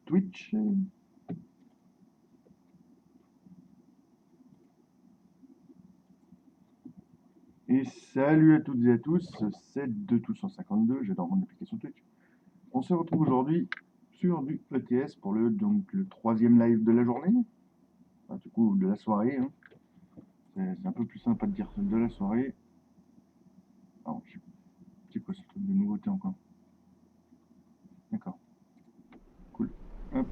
Twitch. Et salut à toutes et à tous, c'est De252, j'adore mon application Twitch. On se retrouve aujourd'hui sur du ETS pour le troisième live de la journée, enfin, du coup de la soirée. Hein. C'est un peu plus sympa de dire de la soirée. Alors, c'est quoi ce truc de nouveauté encore? D'accord, cool. Hop.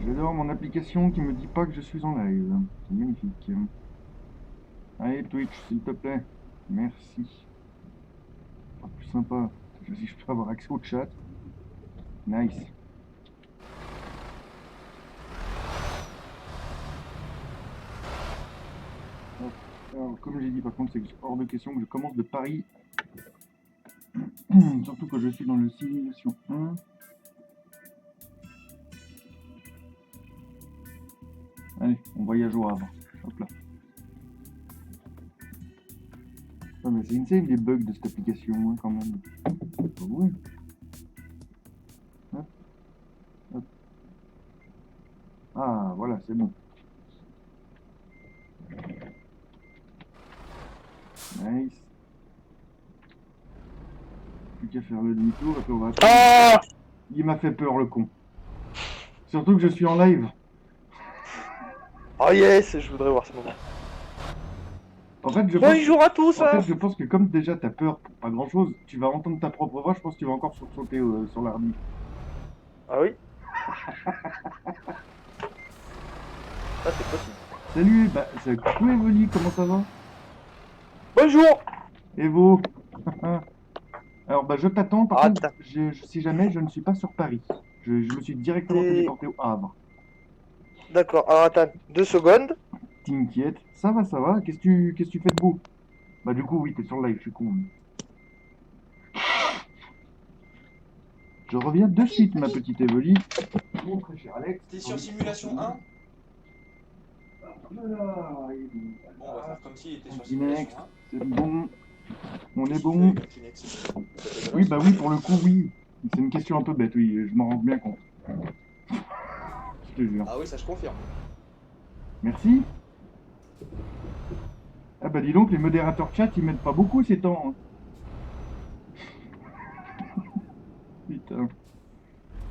J'adore mon application qui me dit pas que je suis en live. C'est magnifique. Allez Twitch, s'il te plaît. Merci. Pas plus sympa. Si je peux avoir accès au chat. Nice. Alors, comme j'ai dit, par contre, c'est hors de question que je commence de Paris. Surtout que je suis dans le Simulation 1. Allez, on voyage au Havre. Hop là. Non, mais c'est insane les bugs de cette application, hein, quand même. Ouais. Hop, hop. Ah, voilà, c'est bon. Nice. Plus qu'à faire le demi-tour et puis on va... Ah! Il m'a fait peur, le con. Surtout que je suis en live. Oh yes, je voudrais voir ce moment. En fait, Bonjour à tous! je pense que comme déjà t'as peur pour pas grand chose, tu vas entendre ta propre voix, je pense que tu vas encore sursauter sur l'arbitre. Ah oui? Ah, c'est possible. Salut, bah, c'est coucou Evoli, comment ça va? Bonjour! Evo. Alors, bah, je t'attends, par contre, Attends. si jamais je ne suis pas sur Paris. Je me suis directement téléporté au Havre. D'accord, alors attends, 2 secondes. T'inquiète, ça va, qu'est-ce que tu fais de beau? Bah, du coup, oui, t'es sur le live, je suis con. Je reviens de suite, ma petite Evoli. Mon très cher Alex. T'es sur Simulation 1? Voilà, Bon, on va faire comme s'il était sur Kinex, Simulation 1. c'est bon. On est Qu'est-ce bon. qu'il fait avec un Kinex? Oui, bah oui, pour le coup, oui. C'est une question un peu bête, oui, je m'en rends bien compte. Je te jure. Ah oui, ça je confirme. Merci. Ah bah dis donc, les modérateurs chat, ils m'aident pas beaucoup ces temps. Hein. Putain.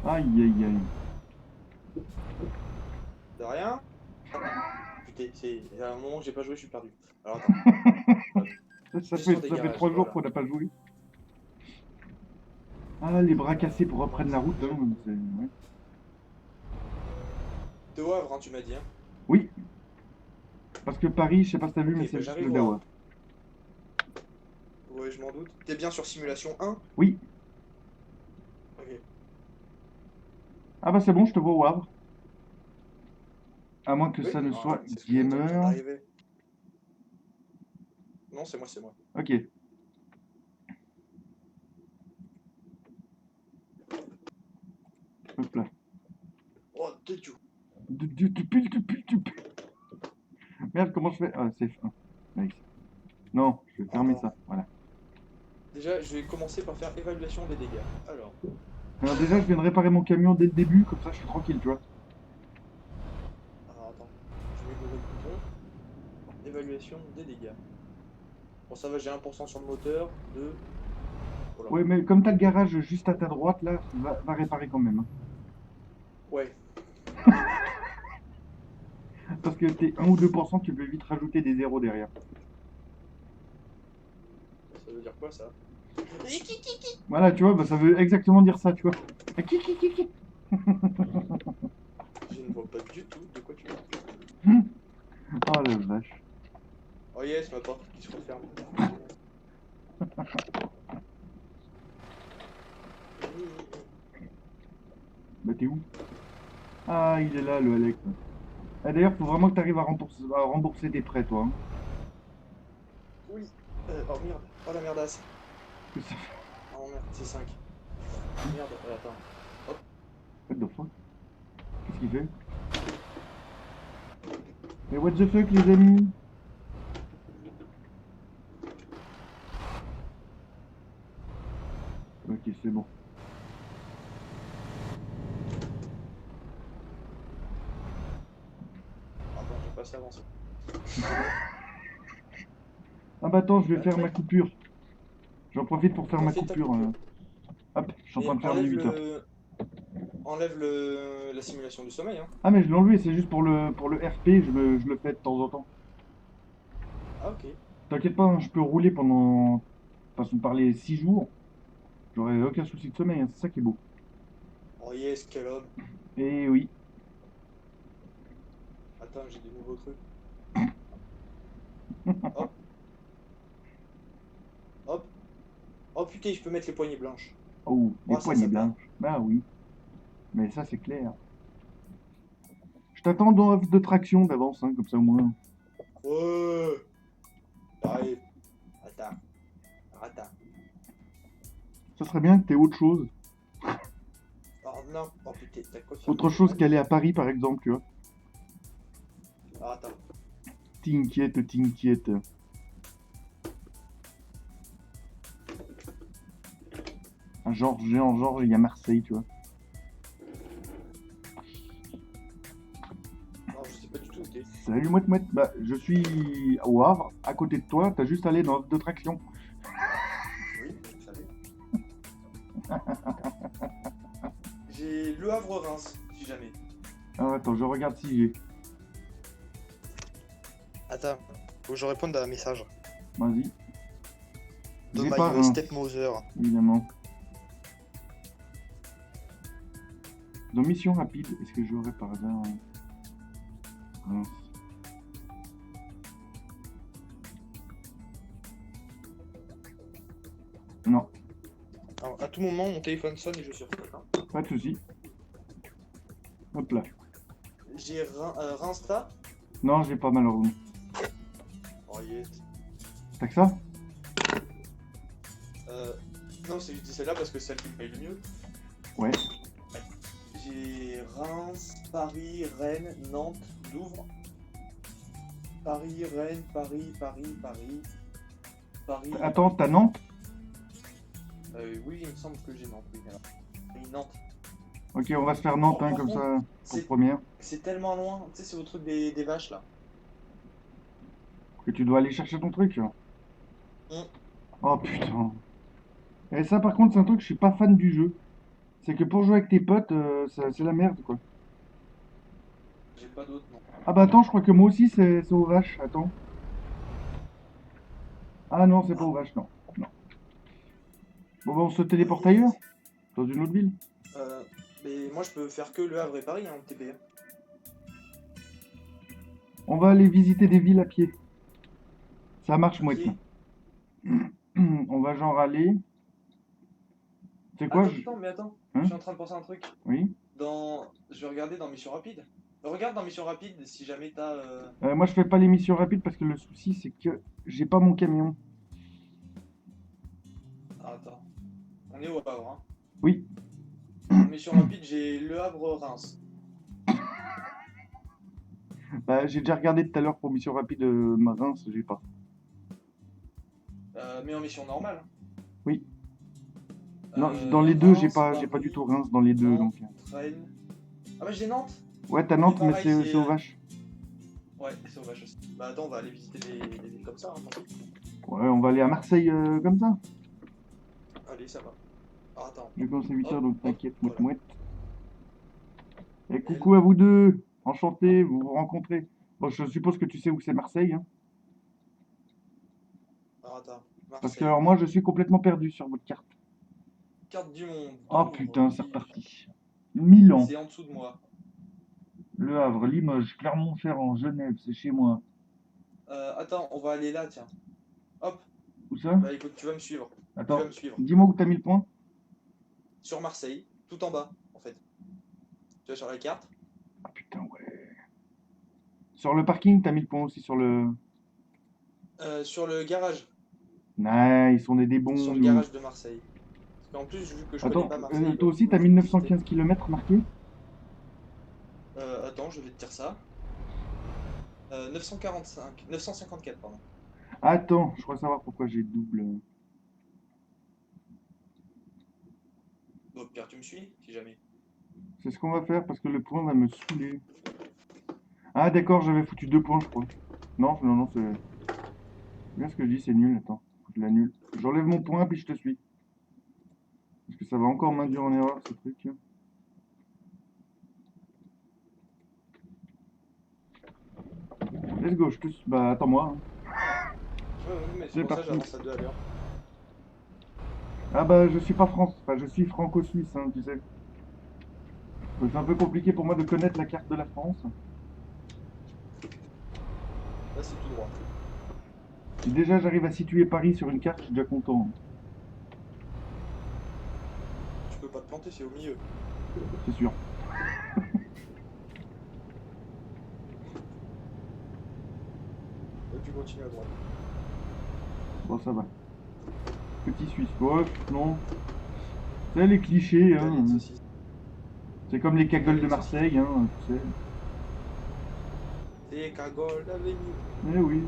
Aïe, aïe, aïe. De rien? Putain, c'est à un moment que j'ai pas joué, je suis perdu. Alors attends. Ça Gestion fait des garages, 3 jours voilà. qu'on n'a pas joué. Ah, les bras cassés pour reprendre la route. Hein, ouais. De Havre, hein, tu m'as dit. Hein. Oui. Parce que Paris, je sais pas si t'as vu, Ok, mais c'est bah juste j'arrive le au Dawa. Havre. Ouais, je m'en doute. T'es bien sur Simulation 1? Oui. Ok. Ah bah c'est bon, je te vois au Havre. À moins que Oui, ça ne bah, soit c'est ce que je viens de dire, je viens gamer. d'arriver. Non, c'est moi, c'est moi. Ok. Hop là. Oh, t'es tu. Merde, comment je fais? Ah, c'est F1. Nice. Non, je vais fermer Alors, ça. Voilà. déjà, je vais commencer par faire évaluation des dégâts. Alors déjà, je viens de réparer mon camion dès le début, comme ça je suis tranquille, tu vois. Alors attends. Je vais ouvrir le bouton. Évaluation des dégâts. Bon, ça va, j'ai 1% sur le moteur. 2. Oh là. Ouais, mais comme t'as le garage juste à ta droite, là, va réparer quand même. Hein. Ouais. Parce que t'es 1 ou 2%, tu peux vite rajouter des zéros derrière. Ça veut dire quoi ça? Voilà, tu vois, bah, ça veut exactement dire ça, tu vois. Je ne vois pas du tout de quoi tu parles. Oh la vache. Oh yes, ma porte qui se referme. Bah t'es où? Ah, il est là, le Alex. Ah, d'ailleurs, faut vraiment que t'arrives à rembourser tes prêts, toi. Hein. Oui. Oh merde. Oh la merdasse. Que ça fait? Oh merde, c'est 5. Merde, attends. Hop. What the fuck? Qu'est-ce qu'il fait? Mais what the fuck, les amis? Ok, c'est bon. pas assez avancé. Ah bah attends, je vais Ouais, faire très ma bien. coupure. J'en profite pour faire ma Fais ta coupure. coupure. Hop, je suis en Mais train de faire mes 8 heures. la simulation du sommeil, hein. Ah mais je l'ai enlevé, c'est juste pour le RP, je le fais de temps en temps. Ah, ok. T'inquiète pas, hein, je peux rouler pendant, façon de parler, 6 jours. J'aurai aucun souci de sommeil, hein, c'est ça qui est beau. Oh yes, quel homme. Et oui. Attends, j'ai des nouveaux trucs. Hop, hop. Oh putain, je peux mettre les poignées blanches. Oh, les Oh, ça poignées me va. blanches. Bah oui. Mais ça c'est clair. Je t'attends dans l'offre de traction d'avance, hein, comme ça au moins. Ouais. J'arrive. Attends. Attends. Ça serait bien que t'aies autre chose. Oh non. Oh putain, t'as quoi faire Autre chose qu'aller à Paris par exemple, tu vois. Ah, attends. T'inquiète, t'inquiète. Un Georges, il y a Marseille, tu vois. Non, je sais pas du tout où t'es. Salut mouette mouette, bah je suis au Havre, à côté de toi, t'as juste à aller dans l'offre de traction. Oui, vous savez. J'ai Le Havre-Reims, si jamais. Ah, attends, je regarde si j'ai. Attends, faut que je réponde à un message. Vas-y. De J'ai pas My Reims, Stepmother. évidemment. Dans mission rapide, est-ce que j'aurais par hasard Reims. Non, Alors, à tout moment, mon téléphone sonne et je suis hein. pas de soucis. Hop là. J'ai Reims là. Non, j'ai pas malheureusement. Oh yes. T'as que ça? Non, c'est juste celle-là parce que c'est celle qui me paye le mieux. Ouais. J'ai Reims, Paris, Rennes, Nantes, Douvres. Paris, Rennes, Paris. Paris. Attends, t'as Nantes? Oui, il me semble que j'ai Nantes. Oui, alors. Oui, Nantes. Ok, on va se faire Nantes, Oh, hein, par comme contre, ça, pour c'est première. c'est tellement loin. Tu sais, c'est au truc des vaches là. Que tu dois aller chercher ton truc. Hum, Oh putain. Et ça, par contre, c'est un truc, je suis pas fan du jeu. C'est que pour jouer avec tes potes, c'est la merde, quoi. J'ai pas d'autre, non. Ah bah attends, je crois que moi aussi, c'est aux vaches. Attends. Ah non, c'est pas Ah, aux vaches, non. Non. Bon, bah, on se oh téléporte ailleurs, yes. dans une autre ville. Euh, mais moi, je peux faire que Le Havre et Paris hein, en TP. On va aller visiter des villes à pied. Ça marche, Ok. mouette. On va genre aller. C'est quoi Attends, mais attends. Je Hein? suis en train de penser à un truc. Oui. Je vais regarder dans Mission Rapide. Regarde dans Mission Rapide si jamais t'as. Moi, je fais pas les missions rapides parce que le souci, c'est que j'ai pas mon camion. Ah, attends. On est au Havre, hein. Oui. En Mission Rapide, j'ai Le Havre-Reims. Bah, j'ai déjà regardé tout à l'heure pour mission rapide Reims, j'ai pas. Mais en mission normale. Oui. Non, dans les deux, Reims, j'ai pas du Paris, tout Reims dans les deux, Nantes, donc. Rennes. Ah bah j'ai Nantes. Ouais, t'as Mais Nantes, mais pareil, c'est aux vaches. Ouais, c'est au vache aussi. Bah attends, on va aller visiter des villes comme ça, hein, tant pis. Ouais, on va aller à Marseille comme ça. Allez, ça va. Ah, attends. J'ai commencé 8 heures, Hop, donc hop, t'inquiète, mouette voilà. mouette. Et Elle. coucou à vous deux. Enchanté, vous vous rencontrez. Bon, je suppose que tu sais où c'est Marseille, hein. Alors attends. Parce que Marseille. alors moi, je suis complètement perdu sur votre carte. Carte du monde. Oh Douvres, putain, c'est Lille. reparti. Milan, C'est en dessous de moi. Le Havre, Limoges, Clermont-Ferrand, Genève, c'est chez moi. Attends, on va aller là, tiens. Hop. Où ça? Bah écoute, tu vas me suivre. Tu vas Attends, me suivre. dis-moi où t'as mis le point. Sur Marseille, tout en bas, en fait. Tu vas sur la carte. Ah putain, ouais. Sur le parking, t'as mis le point aussi sur le. Sur le garage. Nice, on est des Sur bons, le nous. garage de Marseille. Parce qu'en plus, vu que je connais Attends, pas Marseille, bah, toi du aussi, coup, t'as je vais visiter. 1915 km marqué? Attends, je vais te dire ça. 954, pardon. Attends, je crois savoir pourquoi j'ai double. Donc, Pierre, tu me suis, si jamais. C'est ce qu'on va faire parce que le point va me saouler. Ah d'accord, j'avais foutu 2 points, je crois. Non, non, non, c'est bien ce que je dis, c'est nul. Attends, faut que je l'annule. J'enlève mon point, puis je te suis. Parce que ça va encore m'induire en erreur, ce truc. Let's go, je te suis. Bah, attends-moi. Hein. Ouais, mais C'est c'est pour ça que parti. j'avance à 2 à l'heure. Ah bah, je suis pas France. Enfin, je suis franco-suisse, hein, tu sais. Donc c'est un peu compliqué pour moi de connaître la carte de la France. Là, c'est tout droit. Si déjà j'arrive à situer Paris sur une carte, je suis déjà content. Tu peux pas te planter, c'est au milieu. C'est sûr. Là, tu continues à droite. Bon, ça va. Petit Suisse. Ouais, non. C'est les clichés, hein. Italien, saucisse. C'est comme les cagoles de Italien, Marseille, hein, tu sais. C'est cagole d'avenue. Eh oui.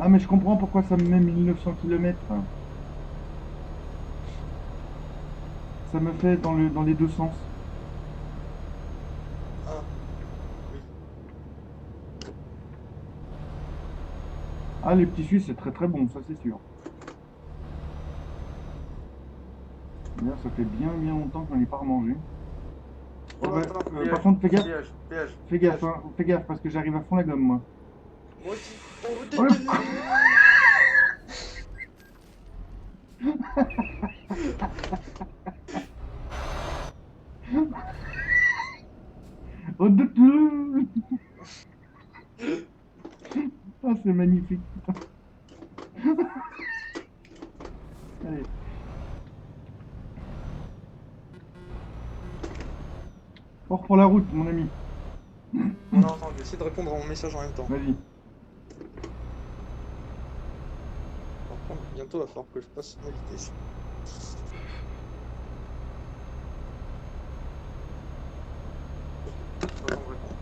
Ah, mais je comprends pourquoi ça me met 1900 km. Ça me fait dans les deux sens. Ah, oui. Ah, les petits Suisses, c'est très très bon, ça c'est sûr. D'ailleurs, ça fait bien bien longtemps que j'en ai pas remangé. Oh, Ouais, attends, par contre, fais gaffe. péage, péage. Fais gaffe, hein, fais gaffe, parce que j'arrive à fond la gomme, moi. Moi aussi. Oh, le... Oh, ah, c'est magnifique. Allez. On reprend la route, mon ami. Non, attends, je vais essayer de répondre à mon message en même temps. Vas-y. Par contre, bientôt, il va falloir que je passe ma vitesse. Attends, je réponds.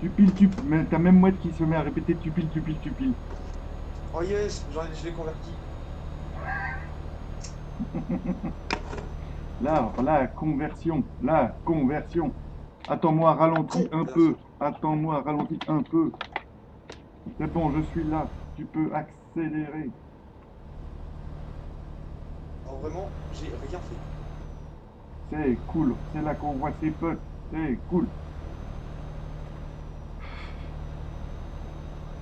Tu piles, mais t'as même mouette qui se met à répéter tu piles, tu piles, tu piles. Oh yes, je l'ai converti. Là, la conversion, la conversion. Attends-moi, ralentis un peu. Attends-moi, ralentis un peu. C'est bon, je suis là. Tu peux accélérer. Alors vraiment, j'ai rien fait. C'est cool. C'est là qu'on voit ses potes. C'est cool.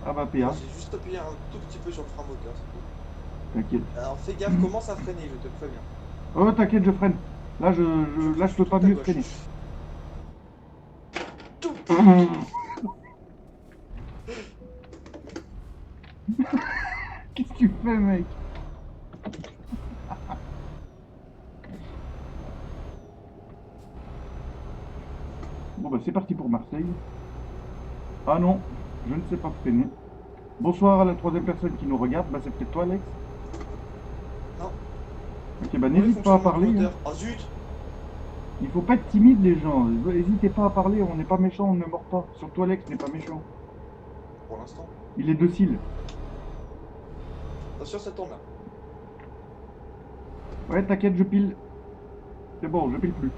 Ah bah PA. J'ai juste appuyé un tout petit peu sur le frein moteur, c'est tout. T'inquiète. Alors fais gaffe, commence à freiner, je te préviens. Oh, t'inquiète, je freine. Là, là, je peux pas mieux freiner. Qu'est-ce que tu fais, mec? Bon, bah, c'est parti pour Marseille. Ah non, je ne sais pas freiner. Bonsoir à la troisième personne qui nous regarde. Bah, c'est peut-être toi, Alex? Non. Ok, bah, n'hésite pas à parler. Hein. Oh zut! Il faut pas être timide, les gens. N'hésitez pas à parler. On n'est pas méchant, on ne mord pas. Surtout Alex n'est pas méchant. Pour l'instant. Il est docile. Attention, ça tourne là. Ouais, t'inquiète, je pile. C'est bon, je pile plus.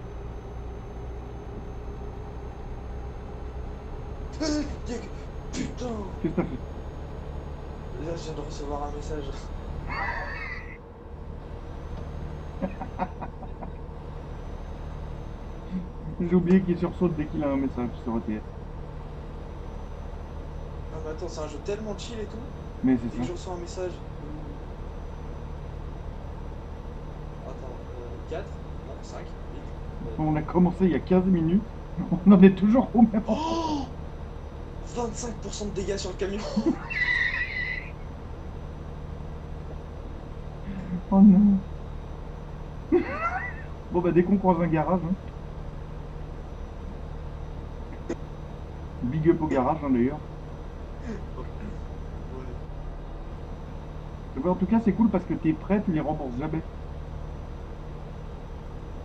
Putain! Qu'est-ce que t'as fait? Là, je viens de recevoir un message. J'ai oublié qu'il sursaute dès qu'il a un message sur ETS. Ah mais attends, c'est un jeu tellement chill et tout. Mais Dès c'est que ça. je reçois un message. Attends, 4, non, 5, 8. On a commencé il y a 15 minutes. On en est toujours au même endroit. Oh 25% de dégâts sur le camion. Oh non. Bon bah dès qu'on croise un garage, hein. Big up au garage hein, d'ailleurs. Bah, en tout cas c'est cool parce que tes prêts tu les rembourses jamais.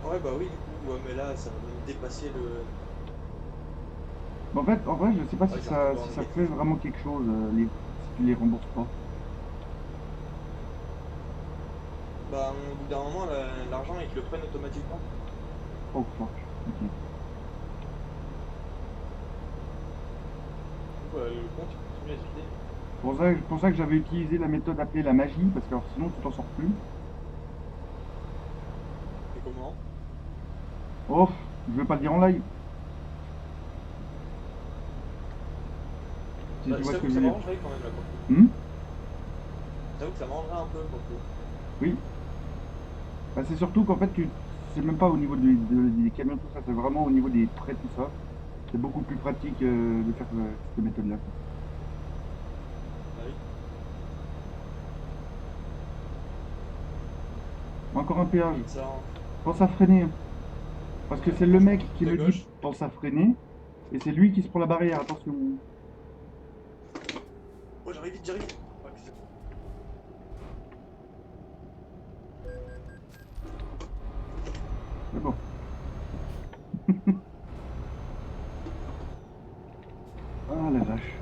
Ouais bah oui du coup, ouais, mais là ça va même dépasser le... En fait, en vrai je sais pas Ouais, si j'ai ça, un peu si ça enlevé. fait vraiment quelque chose si tu les rembourses pas. Bah au bout d'un moment l'argent ils te le prennent automatiquement. Oh fuck. Ok. le compte il continue à se vider. C'est pour ça que j'avais utilisé la méthode appelée la magie, parce que alors, sinon tu t'en sors plus. Et comment? Oh, je vais pas le dire en live. Si Bah, tu vois ce j'avoue que que je ça veux dire. m'arrangerait quand même là pour le coup. Hmm. J'avoue que ça m'arrangerait un peu pour le coup. Oui. Bah, c'est surtout qu'en fait, c'est même pas au niveau des camions, tout ça, c'est vraiment au niveau des traits, tout ça. C'est beaucoup plus pratique de faire cette méthode-là, quoi. Ah oui. Encore un péage. Ça, hein. Pense à freiner, hein. Parce que c'est le mec qui De me gauche. dit pense à freiner, et c'est lui qui se prend la barrière, attention. Oh, j'arrive vite, j'arrive vite. Ok, c'est bon. C'est bon. Ah la vache.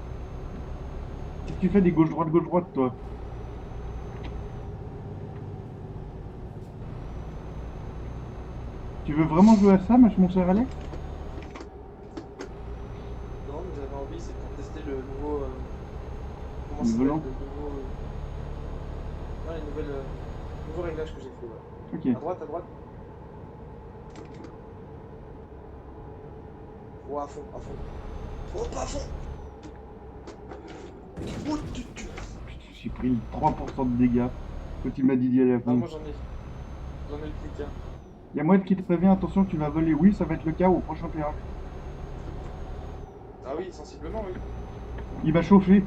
Qu'est-ce que tu fais des gauche-droite, toi? Tu veux vraiment jouer à ça, mon cher Alex? Non, mais j'avais envie, c'est pour tester le nouveau. Comment Le ça s'appelle? volant? Le nouveau. Non, les nouvelles. Nouveaux réglages que j'ai fait, ouais. Ok. À droite, à droite. Oh, à fond, à fond. Oh, pas à fond! Oh, Putain, j'ai pris le 3% de dégâts quand il m'a dit d'y aller à Non, fond. moi j'en ai. J'en ai le clic, hein. Il y a moyen qui te prévient, attention, tu vas voler. Oui, ça va être le cas au prochain péage. Ah oui, sensiblement, oui. Il va chauffer.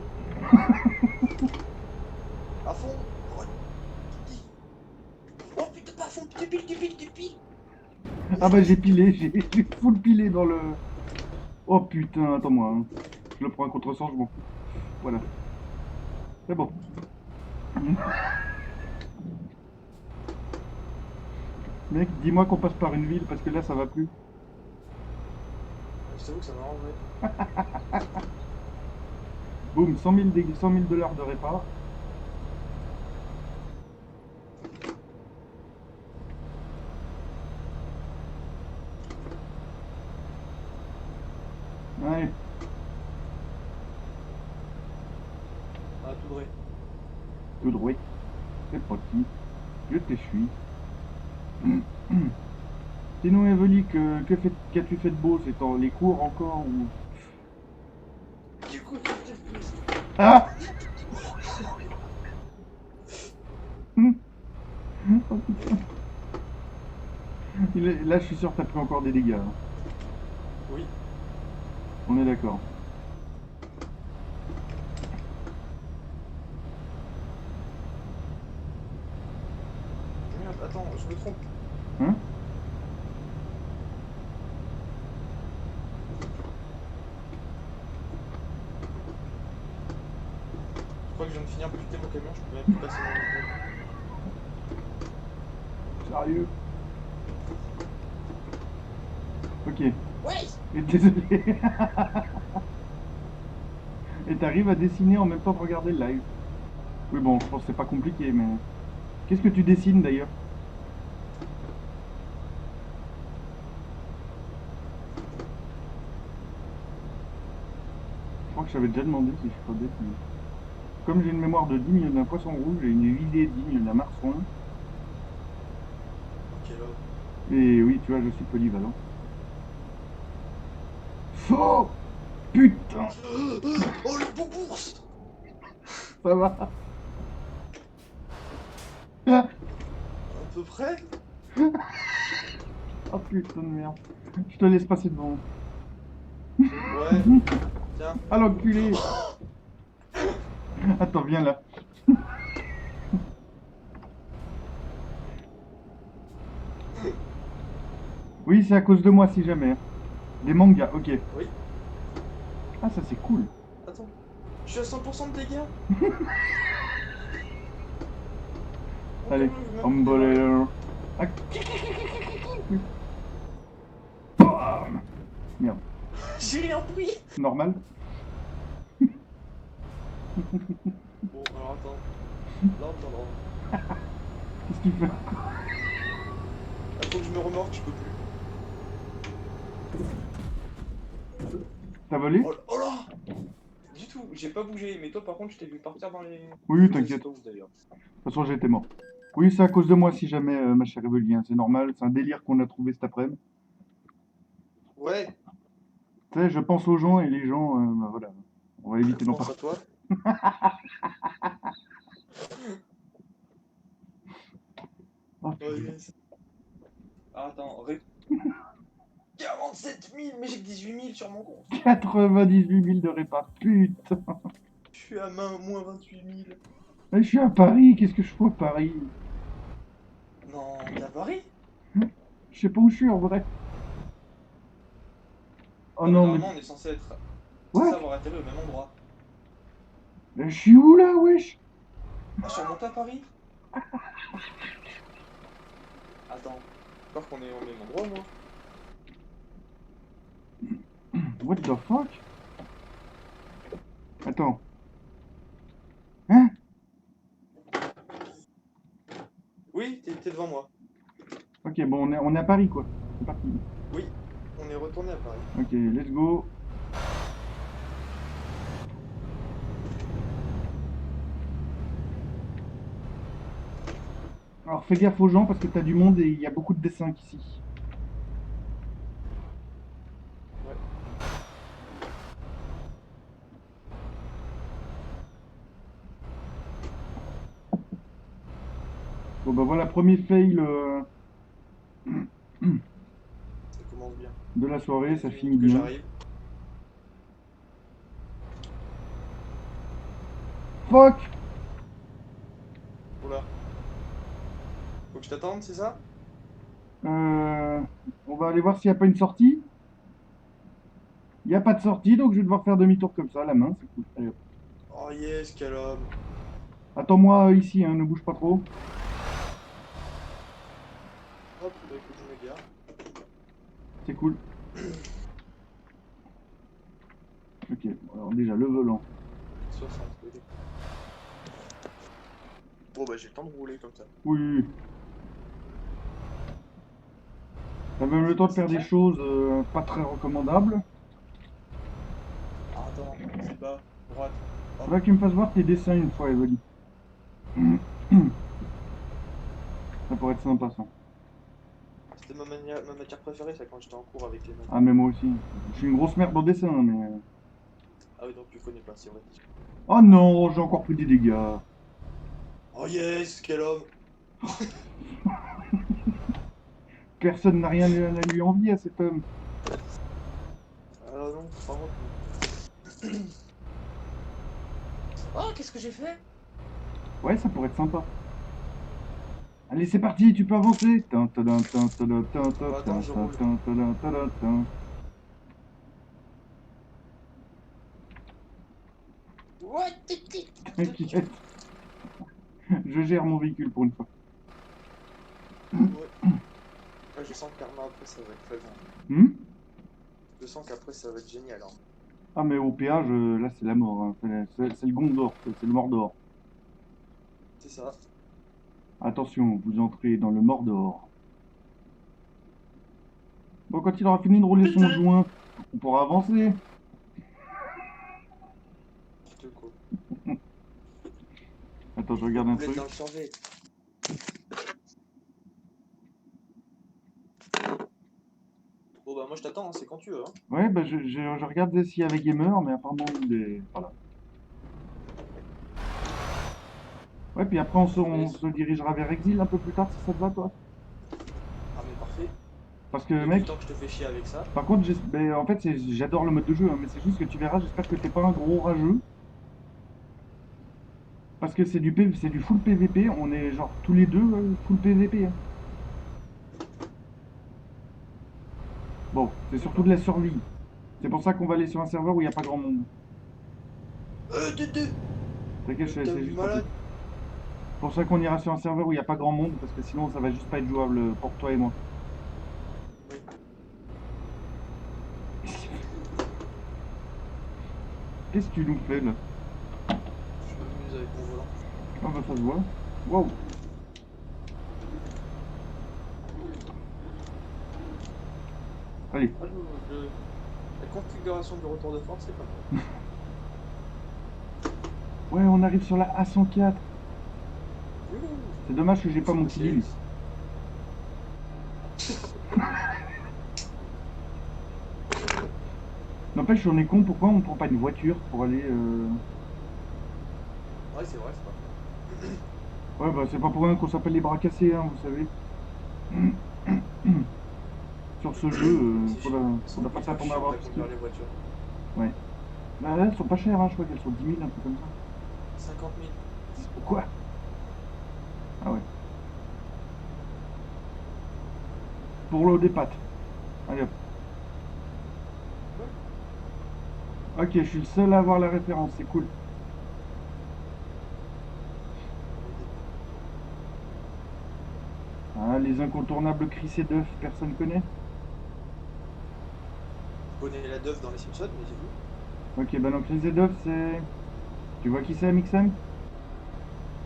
À fond! Oh, oh putain, pas à fond! Tu piles! Ah bah j'ai pilé, j'ai full pilé dans le... Oh putain, attends-moi, hein. Je le prends à contresens, je m'en fous. Voilà. C'est bon. Mec, dis-moi qu'on passe par une ville, parce que là, ça va plus. Je t'avoue que ça m'arrangerait. Boum, 100 000 $ de répart. Ouais, Ah, tout vrai. tout droit. C'est pratique. Je te suis. Sinon, Evely, qu'as-tu fait de beau? C'est dans les cours encore ou... Du coup, Ah! Oh, putain. Là, je suis sûr que t'as pris encore des dégâts, hein. oui. On est d'accord. Merde, attends, je me trompe. Hein? Je crois que je viens de finir de buter mon camion, je peux même plus passer mon Sérieux? Ok. Ouais! Et désolé. Et t'arrives à dessiner en même temps de regarder le live. Oui, bon, je pense que c'est pas compliqué, mais... Qu'est-ce que tu dessines, d'ailleurs? Je crois que j'avais déjà demandé si je codais. Comme j'ai une mémoire de digne d'un poisson rouge, j'ai une idée digne d'un marsouin. Ok, là. Et oui, tu vois, je suis polyvalent. Oh! Putain! Oh, le beau bourse! Ça va? À peu près? Oh putain de merde. Je te laisse passer devant. Ouais. Tiens. Ah l'enculé! Attends, viens là. Oui, c'est à cause de moi si jamais. Des mangas, ok. Oui. Ah, ça c'est cool. Attends. Je suis à 100% de dégâts. Allez, Oh, Umbrella. Ah, bam. Merde. j'ai rien pris. Normal. Bon, alors attends. Là, attends. Qu'est-ce qu'il fait? Il faut que je me remorque, je peux plus. T'as volé? Oh, oh là! Zut. tout, j'ai pas bougé. Mais toi, par contre, je t'ai vu partir dans les. Oui, Je sais t'inquiète. pas De où, d'ailleurs. toute façon, j'étais mort. Oui, c'est à cause de moi si jamais, ma chère Evelyne, hein, c'est normal, c'est un délire qu'on a trouvé cet après-midi. Ouais, Tu sais, je pense aux gens et les gens, bah, voilà, on va éviter je d'en pense parler. à toi. Oh, Oh, yes. Ah, attends, 47 000, mais j'ai que 18 000 sur mon compte. 98 000 de répart, putain. Je suis à main moins 28 000. Je suis à Paris, qu'est-ce que je fous à Paris? Non, t'es à Paris? Je sais pas où je suis en vrai. Oh Non, mais non, mais... normalement, on est censé être. Censé What? avoir atterri au même endroit. Je suis où là, wesh? Ah, je suis remonté à Paris? Attends. J'espère qu'on est au même endroit, moi. What the fuck? Attends. Hein? Oui, t'es devant moi. Ok, bon, on est à Paris, quoi. C'est parti. Oui, on est retourné à Paris. Ok, let's go. Alors fais gaffe aux gens parce que t'as du monde et il y a beaucoup de dessins ici. Ouais. Bon bah voilà, premier fail Ça commence bien. de la soirée, Quelques ça minutes finit que bien. j'arrive. Fuck! Oula. Faut que je t'attende, c'est ça? Euh, on va aller voir s'il n'y a pas une sortie. Il n'y a pas de sortie, donc je vais devoir faire demi-tour comme ça, à la main, c'est cool. Allez, hop. Oh yes, quel homme. Attends-moi ici, hein, ne bouge pas trop. Hop, bah écoute, je me gare. C'est cool. Ok, alors déjà, le volant. 60, oui. Bon bah j'ai le temps de rouler comme ça. Oui, oui, oui. T'as même le temps de faire des choses pas très recommandables. Ah, attends, c'est bas, droite. Faudrait que tu me fasses voir tes dessins une fois, Evely. Ça pourrait être sympa, ça. C'était ma matière préférée, ça, quand j'étais en cours avec les maths. Ah, mais moi aussi. Je suis une grosse merde en dessin, mais... Ah oui, donc tu connais pas, c'est vrai. Oh non, j'ai encore pris des dégâts. Oh yes, quel homme. Personne n'a rien à lui envier à cet homme. Ah non, par contre. Oh, qu'est-ce que j'ai fait? Ouais, ça pourrait être sympa. Allez, c'est parti, tu peux avancer. Tin, tadam, tin, tadam, tin, tin, Bon, attends, tin, je tin, roule. tin, tadam, tadam, tin. What? T'inquiète. Je gère mon véhicule pour une fois. Ouais. Ah, je sens que karma après ça va être très bon. Hmm. Je sens qu'après ça va être génial. Hein. Ah, mais au péage, là, c'est la mort, hein. C'est le Gondor, c'est le Mordor. C'est ça. Attention, vous entrez dans le Mordor. Bon, quand il aura fini de rouler son Putain. joint, on pourra avancer. N'importe quoi. Attends, je regarde un Boulette truc. dans le survêt. Bon bah moi je t'attends, hein, c'est quand tu veux. Hein. Ouais, bah je regarde s'il y avait gamer, mais apparemment il est... Voilà. Ouais, puis après on se dirigera vers Exil un peu plus tard si ça te va, toi. Ah mais parfait. Parce que, Depuis mec, le temps que je te fais chier avec ça. par contre, ben, en fait, j'adore le mode de jeu, hein, mais c'est juste que tu verras, j'espère que t'es pas un gros rageux. Parce que c'est du full PVP, on est genre tous les deux full PVP. Hein. Bon, c'est surtout de la survie. C'est pour ça qu'on va aller sur un serveur où il n'y a pas grand monde. Tété. T'inquiète, T'as c'est vu juste malade. pour ça qu'on ira sur un serveur où il n'y a pas grand monde, parce que sinon ça va juste pas être jouable pour toi et moi. Oui. Qu'est-ce que tu nous fais là? Je m'amuse avec mon volant. Ah bah ça se voit. Wow. Allez. Ah, la configuration du retour de force c'est pas mal. Ouais, on arrive sur la A104. C'est dommage que j'ai pas mon C'est petit. N'empêche, on est con, pourquoi on prend pas une voiture pour aller... Ouais, c'est vrai, c'est pas. Ouais, bah c'est pas pour rien qu'on s'appelle les bras cassés, hein, vous savez. Sur ce jeu, faudra pas C'est s'attendre à chiant avoir à de ski. conduire les voitures. Ouais. Bah là, elles sont pas chères, hein, je crois qu'elles sont 10 000, un truc comme ça. 50 000. Quoi? Ah ouais. Pour l'eau des pâtes. Allez hop. Ok, je suis le seul à avoir la référence, c'est cool. Ah, les incontournables Chris et Duff, personne connaît? Je connais la Dove dans les Simpsons, mais c'est tout. Ok, bah donc Chris et Duff, c'est... Tu vois qui c'est, Mixem?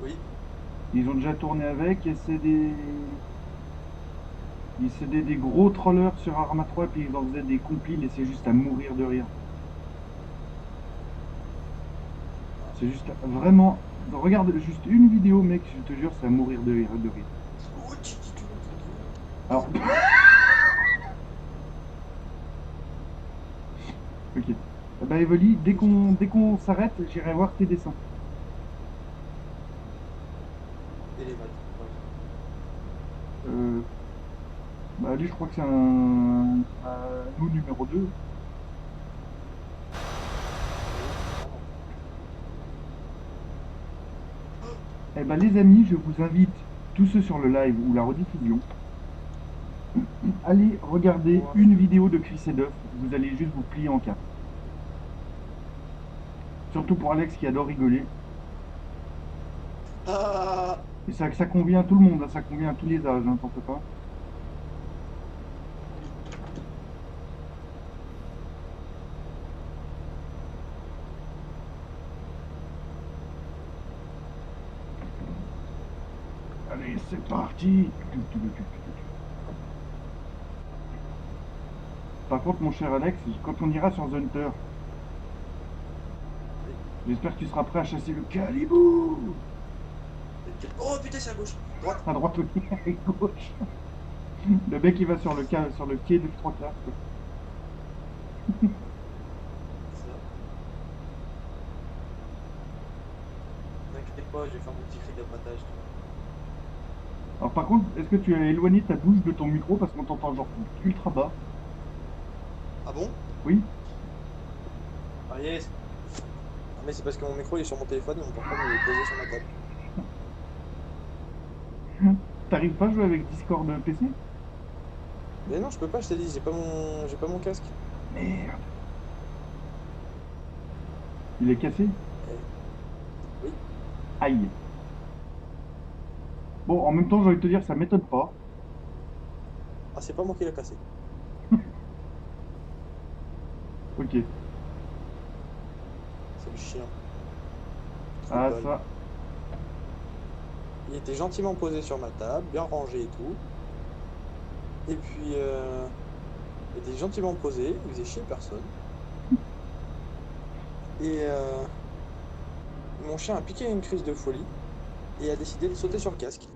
Oui. Ils ont déjà tourné avec et c'est des... C'est des gros trollers sur Arma 3 puis ils en faisaient des compiles et c'est juste à mourir de rire. C'est juste vraiment... Regarde juste une vidéo mec, je te jure, c'est à mourir de rire, de rire. Oh, tu dis tout. Alors... Ok. Bah Evoli, dès qu'on s'arrête, j'irai voir tes dessins. Et les maths. Euh, Bah lui je crois que c'est un nous numéro 2. Eh ben les amis, je vous invite, tous ceux sur le live ou la rediffusion, allez regarder une vidéo de Chris et Duff. Vous allez juste vous plier en quatre. Surtout pour Alex qui adore rigoler. Ah. Et ça convient à tout le monde, hein, ça convient à tous les âges, hein, t'en fais pas. Allez, c'est parti. Par contre, mon cher Alex, quand on ira sur The Hunter, j'espère que tu seras prêt à chasser le caribou. Oh putain, c'est à gauche. Droite. À droite, oui, à gauche. Le mec il va sur le quai de 3 quarts. Ça. T'inquiète pas, je vais faire mon petit cri d'abattage. Alors par contre, est-ce que tu as éloigné ta bouche de ton micro parce qu'on t'entend genre ultra bas? Ah bon? Oui? Ah yes. Ah mais c'est parce que mon micro il est sur mon téléphone et mon portable il est posé sur ma table. T'arrives pas à jouer avec Discord PC? Mais non, je peux pas, je t'ai dit, j'ai pas mon casque. Merde. Il est cassé? Oui. Aïe. Bon, en même temps, j'ai envie de te dire, ça m'étonne pas. Ah, c'est pas moi qui l'ai cassé. Ok. C'est le chien. Ah, Football. ça. Il était gentiment posé sur ma table, bien rangé et tout. Et puis, il était gentiment posé, il faisait chier personne. Et mon chien a piqué une crise de folie et a décidé de sauter sur le casque.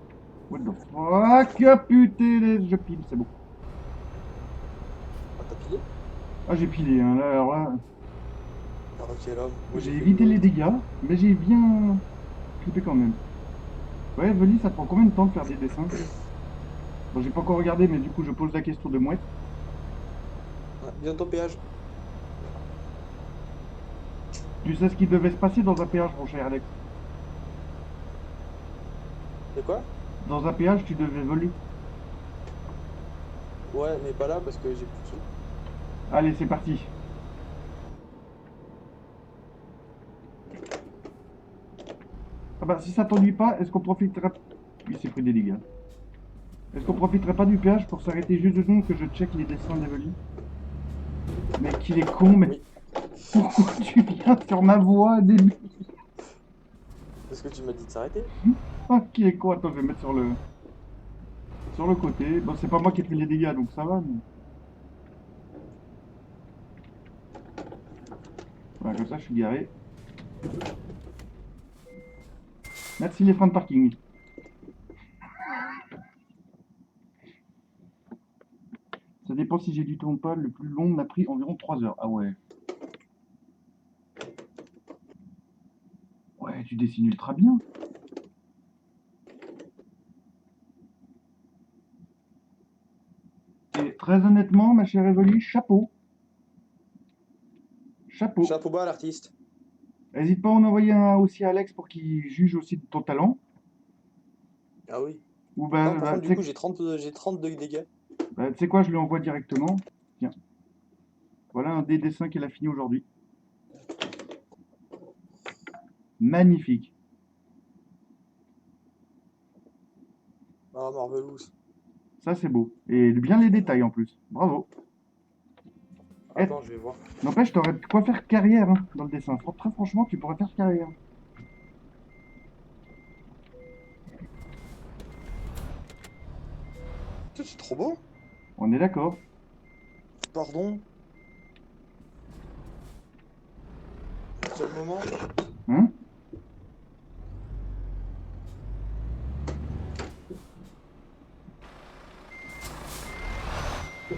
What the fuck? Ah, putain, je pile, c'est bon. Ah, t'as pilé? Ah, j'ai pilé, hein, là, alors là. Ah, ok, l'homme. Moi, J'ai fait évité une les botte. dégâts, mais j'ai bien clippé quand même. Ouais, Veli, ça te prend combien de temps de faire des dessins? Bon, j'ai pas encore regardé, mais du coup, je pose la question de mouette. Ouais, bientôt péage. Tu sais ce qui devait se passer dans un péage, mon cher Alex? C'est quoi? Dans un péage, tu devais voler. Ouais, mais pas là parce que j'ai plus de sous. Allez, c'est parti. Ah bah, si ça t'ennuie pas, est-ce qu'on profiterait... Il s'est pris des dégâts. Est-ce qu'on profiterait pas du péage pour s'arrêter juste 2 secondes que je check les dessins d'Evely? Mais qu'il est con, mais Oui, pourquoi tu viens sur ma voix, début? parce que tu m'as dit de s'arrêter. Ok, quoi, attends, je vais mettre sur le côté. Bon, c'est pas moi qui ai pris les dégâts, donc ça va, mais... Voilà, comme ça, je suis garé. Merci les freins de parking. Ça dépend si j'ai du temps ou pas. Le plus long m'a pris environ 3 heures. Ah ouais. Ouais, tu dessines ultra bien. Et très honnêtement, ma chère Evely, chapeau. Chapeau. Chapeau bas à l'artiste. N'hésite pas à en envoyer un aussi à Alex pour qu'il juge aussi de ton talent. Ah oui. Ou Non, bah, par bah, contre, tu du sais coup, j'ai 30 de dégâts. bah, tu sais quoi, je lui envoie directement. Tiens. Voilà un des dessins qu'elle a fini aujourd'hui. Magnifique. Ah, Marvelous. Ça, c'est beau. Et bien les détails en plus. Bravo. Eh, Attends, je vais voir. n'empêche, t'aurais de quoi faire carrière hein, dans le dessin. Très franchement, tu pourrais faire carrière. Putain, c'est trop beau. On est d'accord. Pardon. Seul moment. Hein?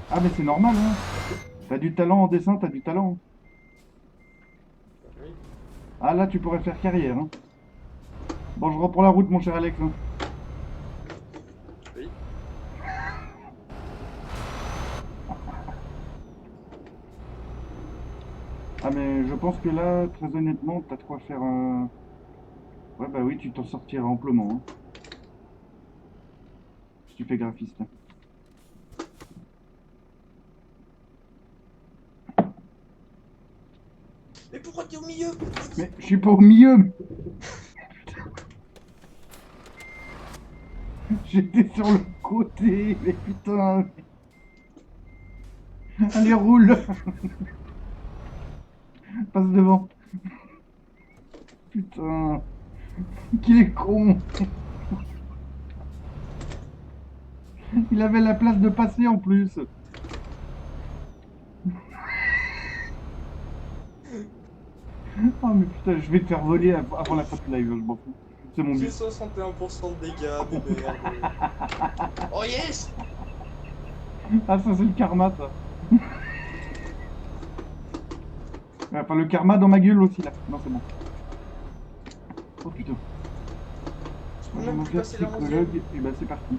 Ah, mais c'est normal, hein. T'as du talent en dessin, t'as du talent. Oui. Ah, là, tu pourrais faire carrière. Hein. Bon, je reprends la route, mon cher Alex. Hein. Oui. Ah, mais je pense que là, très honnêtement, t'as de quoi faire un... Ouais, bah oui, tu t'en sortiras amplement. Hein, si tu fais graphiste. Mais pourquoi t'es au milieu? Mais je suis pas au milieu. J'étais sur le côté. Mais putain. Allez, roule. Passe devant. Putain. Qu'il est con. Il avait la place de passer en plus. Oh mais putain, je vais te faire voler avant la fin du live, je m'en fous. C'est mon J'ai but. 61% de dégâts, mais merde. Oh yes! Ah ça c'est le karma ça. Enfin le karma dans ma gueule aussi là. Non c'est bon. Oh putain. Je Moi peux j'ai même mon plus père passer la 11e. psychologue et bah c'est parti.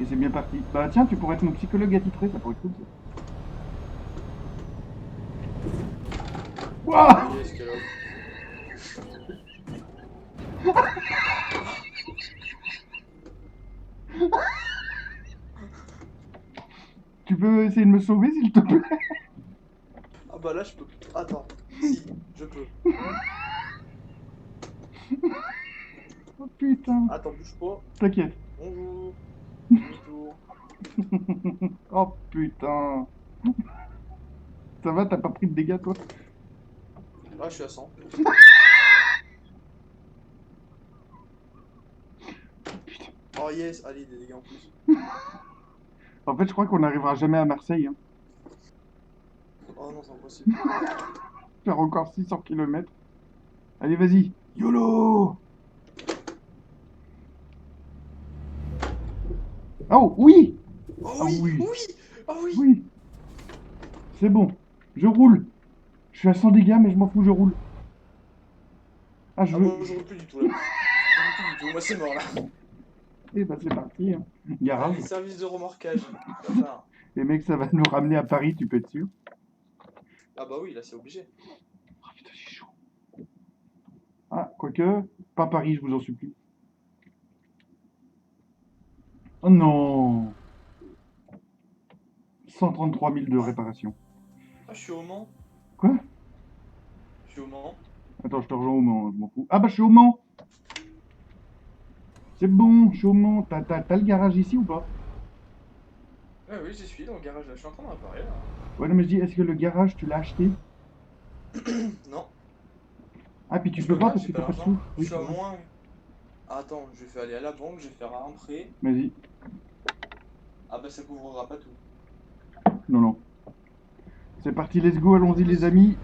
Et c'est bien parti. Bah tiens, tu pourrais être mon psychologue attitré, ça pourrait être cool ça. Wouah. Yes, quel homme. Tu peux essayer de me sauver s'il te plaît? Ah bah là, je peux. Attends. Si, je peux. Oh putain. Attends, bouge pas. T'inquiète. Bonjour. Demi-tour. Oh putain. Ça va, t'as pas pris de dégâts toi? Ah, je suis à 100. Oh yes, allez, des dégâts en plus. En fait je crois qu'on n'arrivera jamais à Marseille. Hein. Oh non, c'est impossible. Faire encore 600 km. Allez vas-y. YOLO. Oh oui. Oh Ah oui, oui. oui, oh oui. Oui. C'est bon. Je roule. Je suis à 100 dégâts mais je m'en fous, je roule. Ah je Ah veux... moi, je roule plus du tout là. Je roule plus du tout. Moi, c'est mort là. Eh bah c'est parti. Hein. Ah, Garage. les services de remorquage. Enfin, Les mecs ça va nous ramener à Paris, tu peux être sûr. ah bah oui, là, c'est obligé. Oh putain j'ai chaud. Ah, quoique, pas Paris, je vous en supplie. Oh non. 133 000 de réparation. Ah, je suis au Mans. Quoi? Je suis au Mans. Attends, je te rejoins au Mans, je m'en fous. Ah bah je suis au Mans. C'est bon, je suis au Mans. T'as le garage ici ou pas? Ah oui, j'y suis dans le garage là. Je suis en train de réparer là. Ouais, non mais je dis, est-ce que le garage, tu l'as acheté? Non. Ah, puis tu Je peux peux pas pas, parce j'ai que pas t'as pas de l'argent. sous. Je Oui, suis c'est à vrai. moins. Ah, attends, je vais aller à la banque, je vais faire un prêt. Vas-y. Ah bah ça couvrira pas tout. Non, non. C'est parti, let's go, allons-y les amis.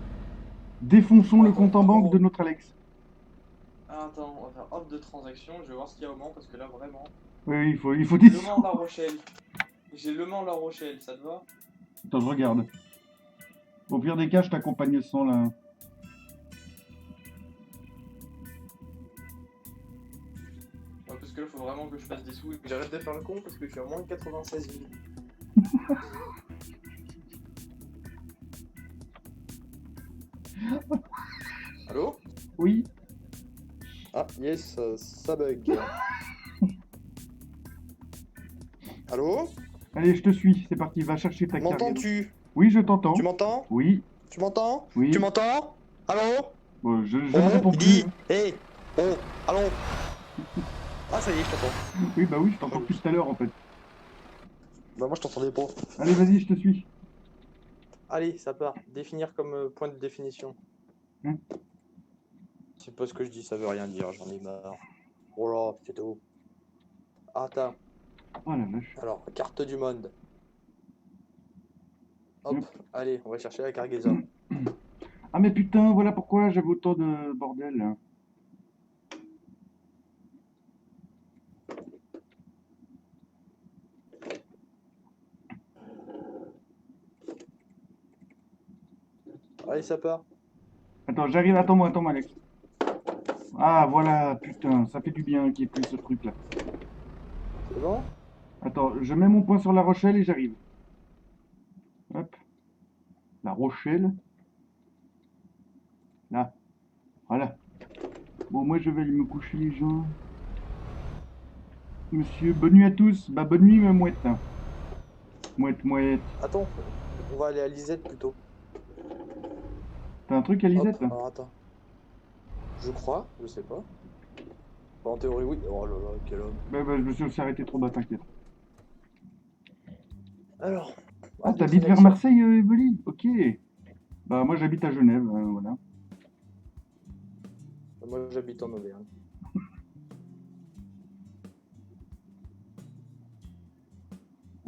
Défonçons le Attends, compte en banque attends. de notre Alex. Ah, attends, on va faire hop de transaction, je vais voir ce qu'il y a au Mans parce que là vraiment. Oui, il faut des Le Mans sous. La Rochelle. J'ai Le Mans La Rochelle, ça te va? Attends, je regarde. Au pire des cas, je t'accompagne sans là. Ouais, parce que là faut vraiment que je fasse des sous et que j'arrête de faire le con parce que je suis à moins de 96 000. Allô? Oui. Ah yes, ça bug. Allô? Allez, je te suis. C'est parti. Va chercher ta carte. M'entends-tu? Oui, je t'entends. Tu m'entends? Oui. Tu m'entends? Oui. Tu m'entends? Allô? Bon, je Oh, ne réponds il plus. dit, hé, oh, allô? Ah ça y est, je t'entends. Oui, bah oui, je t'entends plus tout à l'heure en fait. Bah moi je t'entendais pas. Allez, vas-y, je te suis. Allez, ça part. Définir comme point de définition. Hein? C'est pas ce que je dis, ça veut rien dire, j'en ai marre. Oh là, c'est tout. Attends, Oh la vache. alors, carte du monde. Hop, Hop. allez, on va chercher la cargaison. Ah mais putain, voilà pourquoi j'avais autant de bordel là. Allez, ça part. Attends, j'arrive, attends-moi, Alex. Ah voilà, putain, ça fait du bien qu'il y ait plus ce truc là. C'est bon? Attends, je mets mon point sur La Rochelle et j'arrive. Hop. La Rochelle. Là. Voilà. Bon, moi je vais aller me coucher les gens. Monsieur, bonne nuit à tous. Bah bonne nuit ma mouette. Mouette, mouette. Attends, on va aller à Lisette plutôt. T'as un truc à Lisette? Hop, alors attends. Je crois, je sais pas. Enfin, en théorie, oui. Oh là là, quel homme. Bah, je me suis aussi arrêté trop bas, t'inquiète. Alors. Ah, hop de t'habites vers transaction. Marseille, Evely? Ok. Bah moi j'habite à Genève, voilà. Moi j'habite en Auvergne.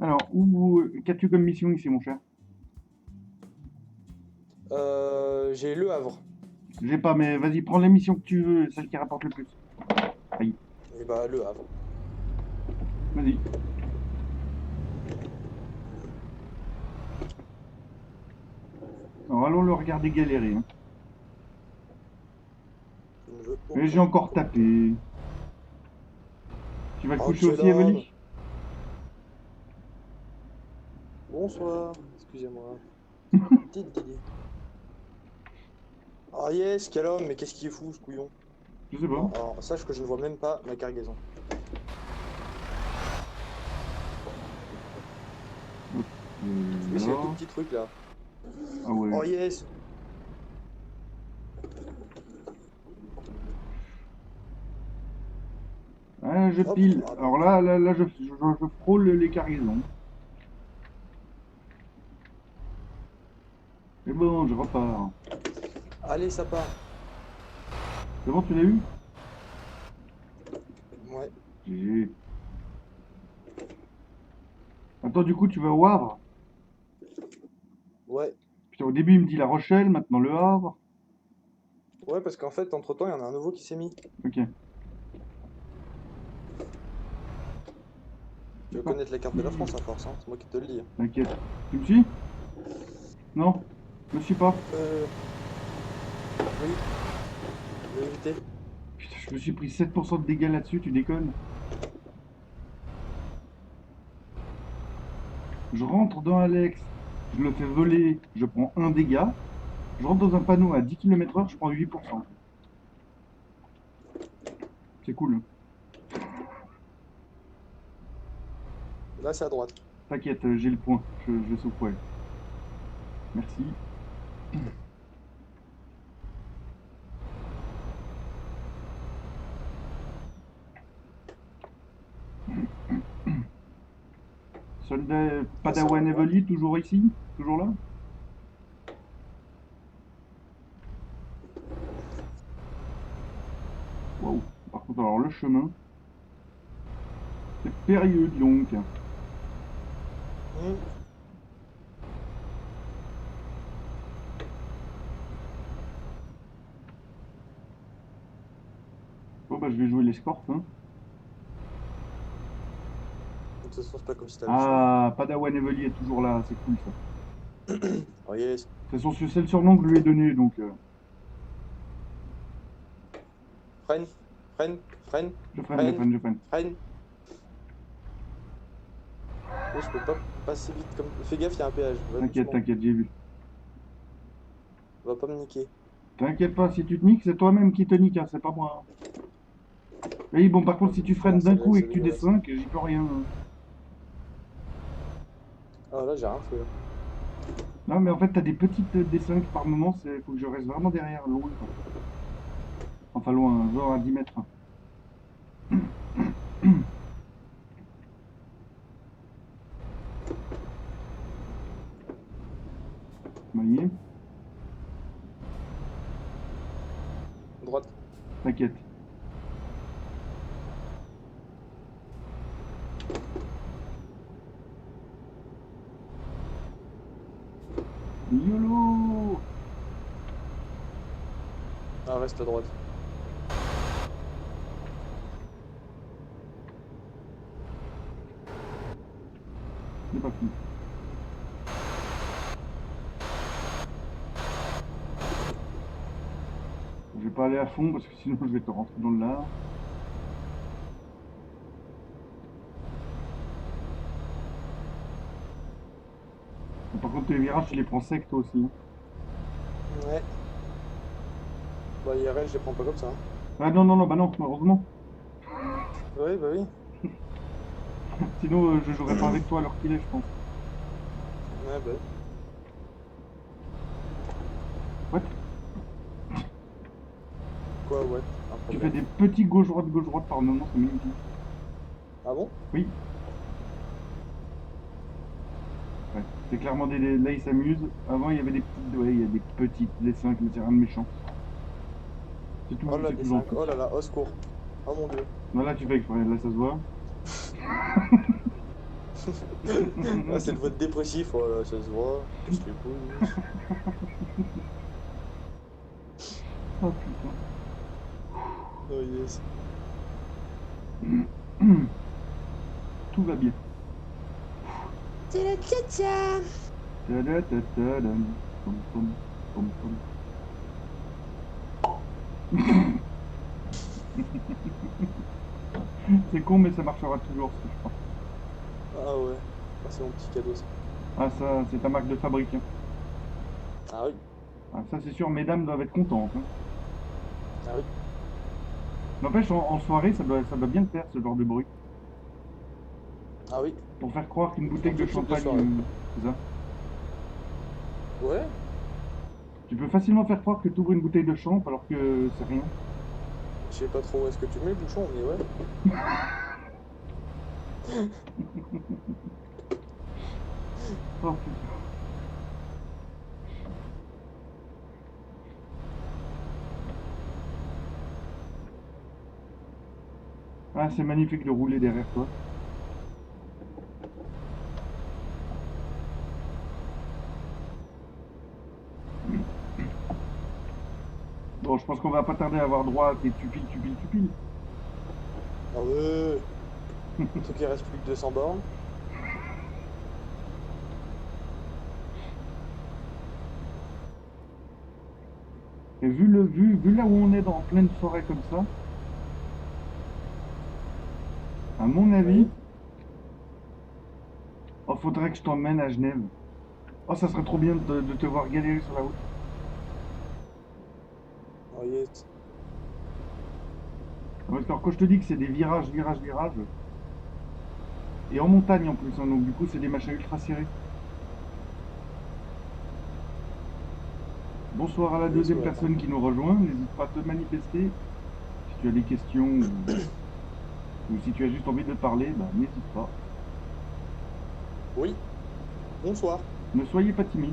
Alors, qu'as-tu comme mission ici, mon cher? J'ai Le Havre. J'ai pas, mais vas-y, prends les missions que tu veux, celle qui rapporte le plus. Aïe, Et bah, Le Havre. vas-y. Alors, allons le regarder galérer. Hein. Je ne veux Mais j'ai aucun. encore tapé. Tu vas te Oh, coucher quel aussi, homme. Evely? Bonsoir, excusez-moi. Didi. Ah yes, quel homme, mais qu'est-ce qu'il est fou ce couillon. Je sais pas. Non, alors sache que je ne vois même pas ma cargaison. Oui, c'est le tout Là. petit truc là. Ah ouais. Oh yes. Ah, je Hop. pile. Ah, Alors là, je frôle les cargaisons. C'est bon, je repars. allez, ça part. C'est bon, tu l'as eu? Ouais. GG. Attends, du coup, tu vas au Havre? Ouais. Putain, au début, il me dit La Rochelle, maintenant Le Havre. Ouais, parce qu'en fait, entre temps, il y en a un nouveau qui s'est mis. Ok. Tu veux connaître la carte de la France à force, hein. C'est moi qui te le dis. T'inquiète. Tu me suis? Non? Je me suis pas. Oui. Je vais éviter. Putain, je me suis pris 7% de dégâts là-dessus, tu déconnes? Je rentre dans Alex, je le fais voler, je prends 1 dégât. Je rentre dans un panneau à 10 km/h, je prends 8%. C'est cool. Hein. Là, c'est à droite. T'inquiète, j'ai le point, je sais au poil. Merci. Soldat Padawan à droite. Evely, toujours ici? Toujours là? Waouh. Par contre, alors le chemin, c'est périlleux, dis donc. bah je vais jouer l'escorte. Hein. De toute façon, c'est pas comme si t'avais Ah, Padawan Evely est toujours là, c'est cool ça. le choix. Oh yes. De toute façon, c'est le surnom que je lui ai donné, donc Freine, freine, freine, je freine. freine. Oh, je peux pas passer vite comme. Fais gaffe, il y a un péage. Va doucement. T'inquiète, j'ai vu. Va pas me niquer. T'inquiète pas, si tu te niques, c'est toi-même qui te nique, hein, c'est pas moi. Oui, bon, par contre, si tu freines d'un coup et que tu descends, j'y peux rien. Hein. Ah là, j'ai rien fait. Non, mais en fait, t'as des petites descentes par moment, faut que je reste vraiment derrière, loin. Quoi. Enfin, loin, genre à 10 mètres. Voyez, Droite. t'inquiète. YOLO! Ah, reste à droite. C'est pas fini. Je vais pas aller à fond parce que sinon je vais te rentrer dans le lard. Par contre, les virages, tu les prends secs toi aussi. Hein. Ouais. Bah, IRL, je les prends pas comme ça. Hein. Ah non, bah non, heureusement. Oui, bah oui. Sinon, je jouerais pas avec toi alors qu'il est, je pense. Ouais, bah. What? Quoi, ouais. Tu fais des petits gauche-droite par moment, c'est magnifique. Ah bon? Oui. Ouais. C'est clairement là, ils s'amusent. Avant, il y avait des petites, ouais, il y a des petites, les 5, mais c'est rien de méchant. C'est tout, Oh là, c'est les tout 5. gentil. Oh là là, au secours. Oh mon dieu. Voilà, tu fais exprès, là, ça se voit. Ah, c'est le vote dépressif, oh là, ça se voit. Je les couilles. Oh putain. Oh yes. Tout va bien. C'est la tcha-tcha. Ta-da-ta-ta-dam. Pom, pom, pom, pom. C'est con, mais ça marchera toujours, ce que je crois. Ah ouais. Ah, c'est mon petit cadeau ça. Ah, ça, c'est ta marque de fabrique. Hein. Ah oui. Ah, ça, c'est sûr, mesdames doivent être contentes. Hein. Ah oui. N'empêche, en soirée, ça doit bien le faire, ce genre de bruit. Ah oui. Pour faire croire qu'une bouteille de Surtout le champagne, clip de soirée. c'est ça. Ouais. Tu peux facilement faire croire que tu ouvres une bouteille de champ alors que c'est rien. Je sais pas trop où est-ce que tu mets le bouchon, mais ouais. Oh putain. Ah, c'est magnifique de rouler derrière toi. Bon, je pense qu'on va pas tarder à avoir droit à tes tupiles. Ah ouais. Surtout qu'il reste plus que 200 bornes. Et vu là où on est en pleine forêt comme ça, à mon avis, Oui. oh, faudrait que je t'emmène à Genève. Oh, ça serait trop bien de te voir galérer sur la route. Oh yes. Parce que alors, quand je te dis que c'est des virages, et en montagne en plus, hein, donc du coup c'est des machins ultra serrés. Bonsoir à la Oui, deuxième c'est vrai. personne qui nous rejoint, n'hésite pas à te manifester. Si tu as des questions ou si tu as juste envie de parler, bah, n'hésite pas. Oui. Bonsoir. Ne soyez pas timide.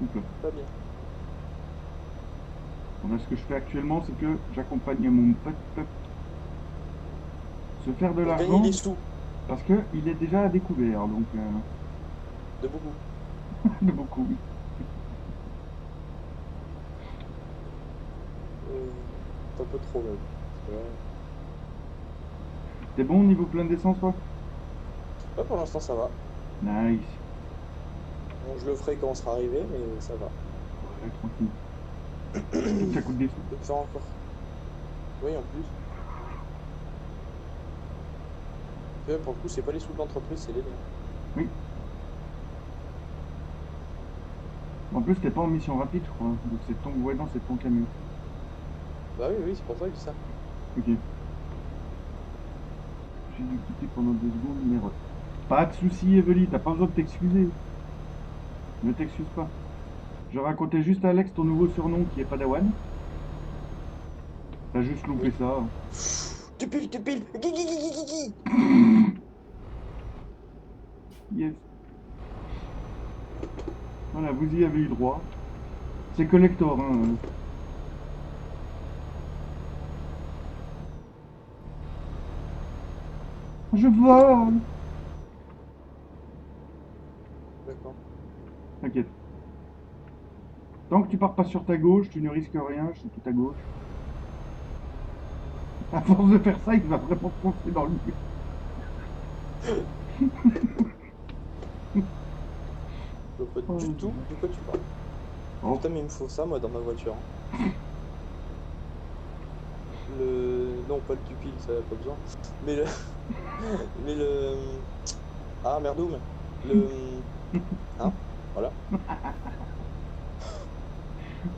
Donc, Pas bien. ce que je fais actuellement, c'est que j'accompagne mon pote se faire de Pour gagner l'argent des sous. parce qu'il est déjà à découvert, donc De beaucoup. de beaucoup. un peu trop même. Parce que T'es bon au niveau plein d'essence, toi? là, pour l'instant, ça va. Nice. Bon, je le ferai quand on sera arrivé, mais ça va. Ouais, tranquille. Ça coûte des sous. De faire encore. Oui, en plus. Et pour le coup, c'est pas les sous de l'entreprise, c'est les miens. Oui. En plus, t'es pas en mission rapide, je crois. Donc c'est ton... Ouais, non, c'est ton camion. Bah oui, oui, c'est pour ça que je dis ça. Ok. J'ai dû quitter pendant 2 secondes, mais... Pas de soucis, Evely, t'as pas besoin de t'excuser. Ne t'excuse pas. Je racontais juste à Alex ton nouveau surnom qui est Padawan. T'as juste loupé Oui. ça. Tu piles, tu piles. Gui. Yes. Voilà, vous y avez eu droit. C'est collector, hein. Je vole. D'accord. T'inquiète. Tant que tu pars pas sur ta gauche, tu ne risques rien, je suis tout à gauche. À force de faire ça, il va vraiment foncer dans le mur. Je vois pas Oh, du tout de quoi tu parles. oh, Putain, mais il me faut ça, moi, dans ma voiture. Non, pas le tupil, ça pas besoin. Mais le. Mais le. Ah, merdoum. Le. Hein? Voilà.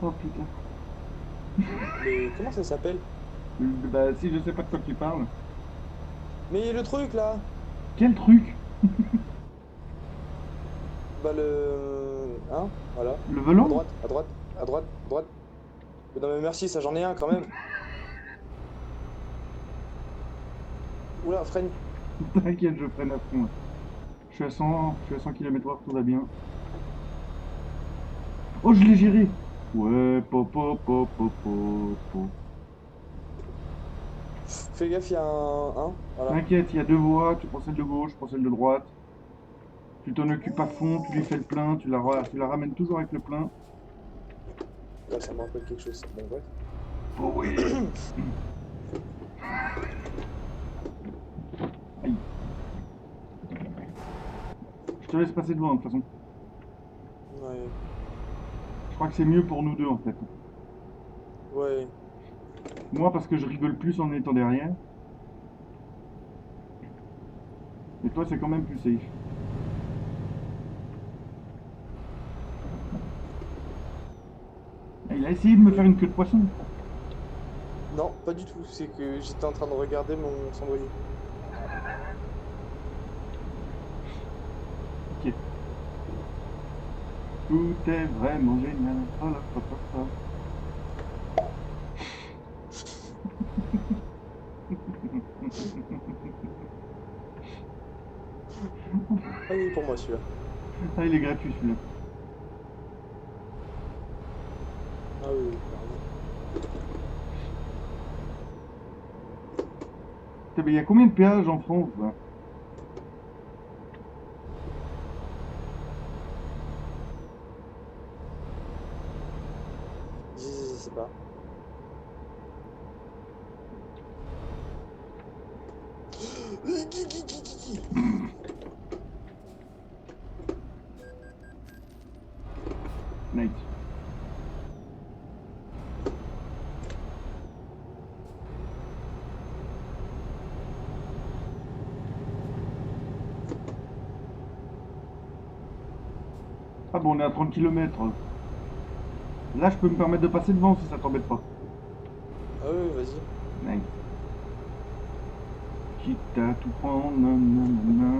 oh putain. Comment ça s'appelle? Bah si je sais pas de quoi tu parles. Mais le truc là! Quel truc? Bah le. Hein? Voilà. Le À volant? droite, à droite, à droite, à droite. Mais non, mais merci, ça j'en ai un quand même. Oula, freine. T'inquiète, je freine à fond. Là. Je suis à 100 km/h, tout va bien. Oh, je l'ai géré! Ouais, po. Fais gaffe, il y a un. Voilà. T'inquiète, il y a 2 voies, tu prends celle de gauche, je prends celle de droite. Tu t'en occupes à fond, tu lui fais le plein, tu la ramènes toujours avec le plein. Là, ça me rappelle quelque chose. Bon, bref. Oh oui! Aïe. Je te laisse passer devant, de toute façon. Ouais. Je crois que c'est mieux pour nous deux, en fait. Ouais. Moi, parce que je rigole plus en étant derrière. Et toi, c'est quand même plus safe. Ah, il a essayé de me faire une queue de poisson. Non, pas du tout. C'est que j'étais en train de regarder mon cendrier. Ok. Tout est vraiment génial. Oh là, papa. Ah, il est pour moi celui-là. Ah, il est gratuit celui-là. Ah oui, oui, clairement. Putain, mais il y a combien de péages en France là? Je sais pas. Nice. Ah bon, on est à 30 km. Là, je peux me permettre de passer devant si ça t'embête pas. Ah oui, vas-y. Nice. Quitte à tout prendre. Nanana.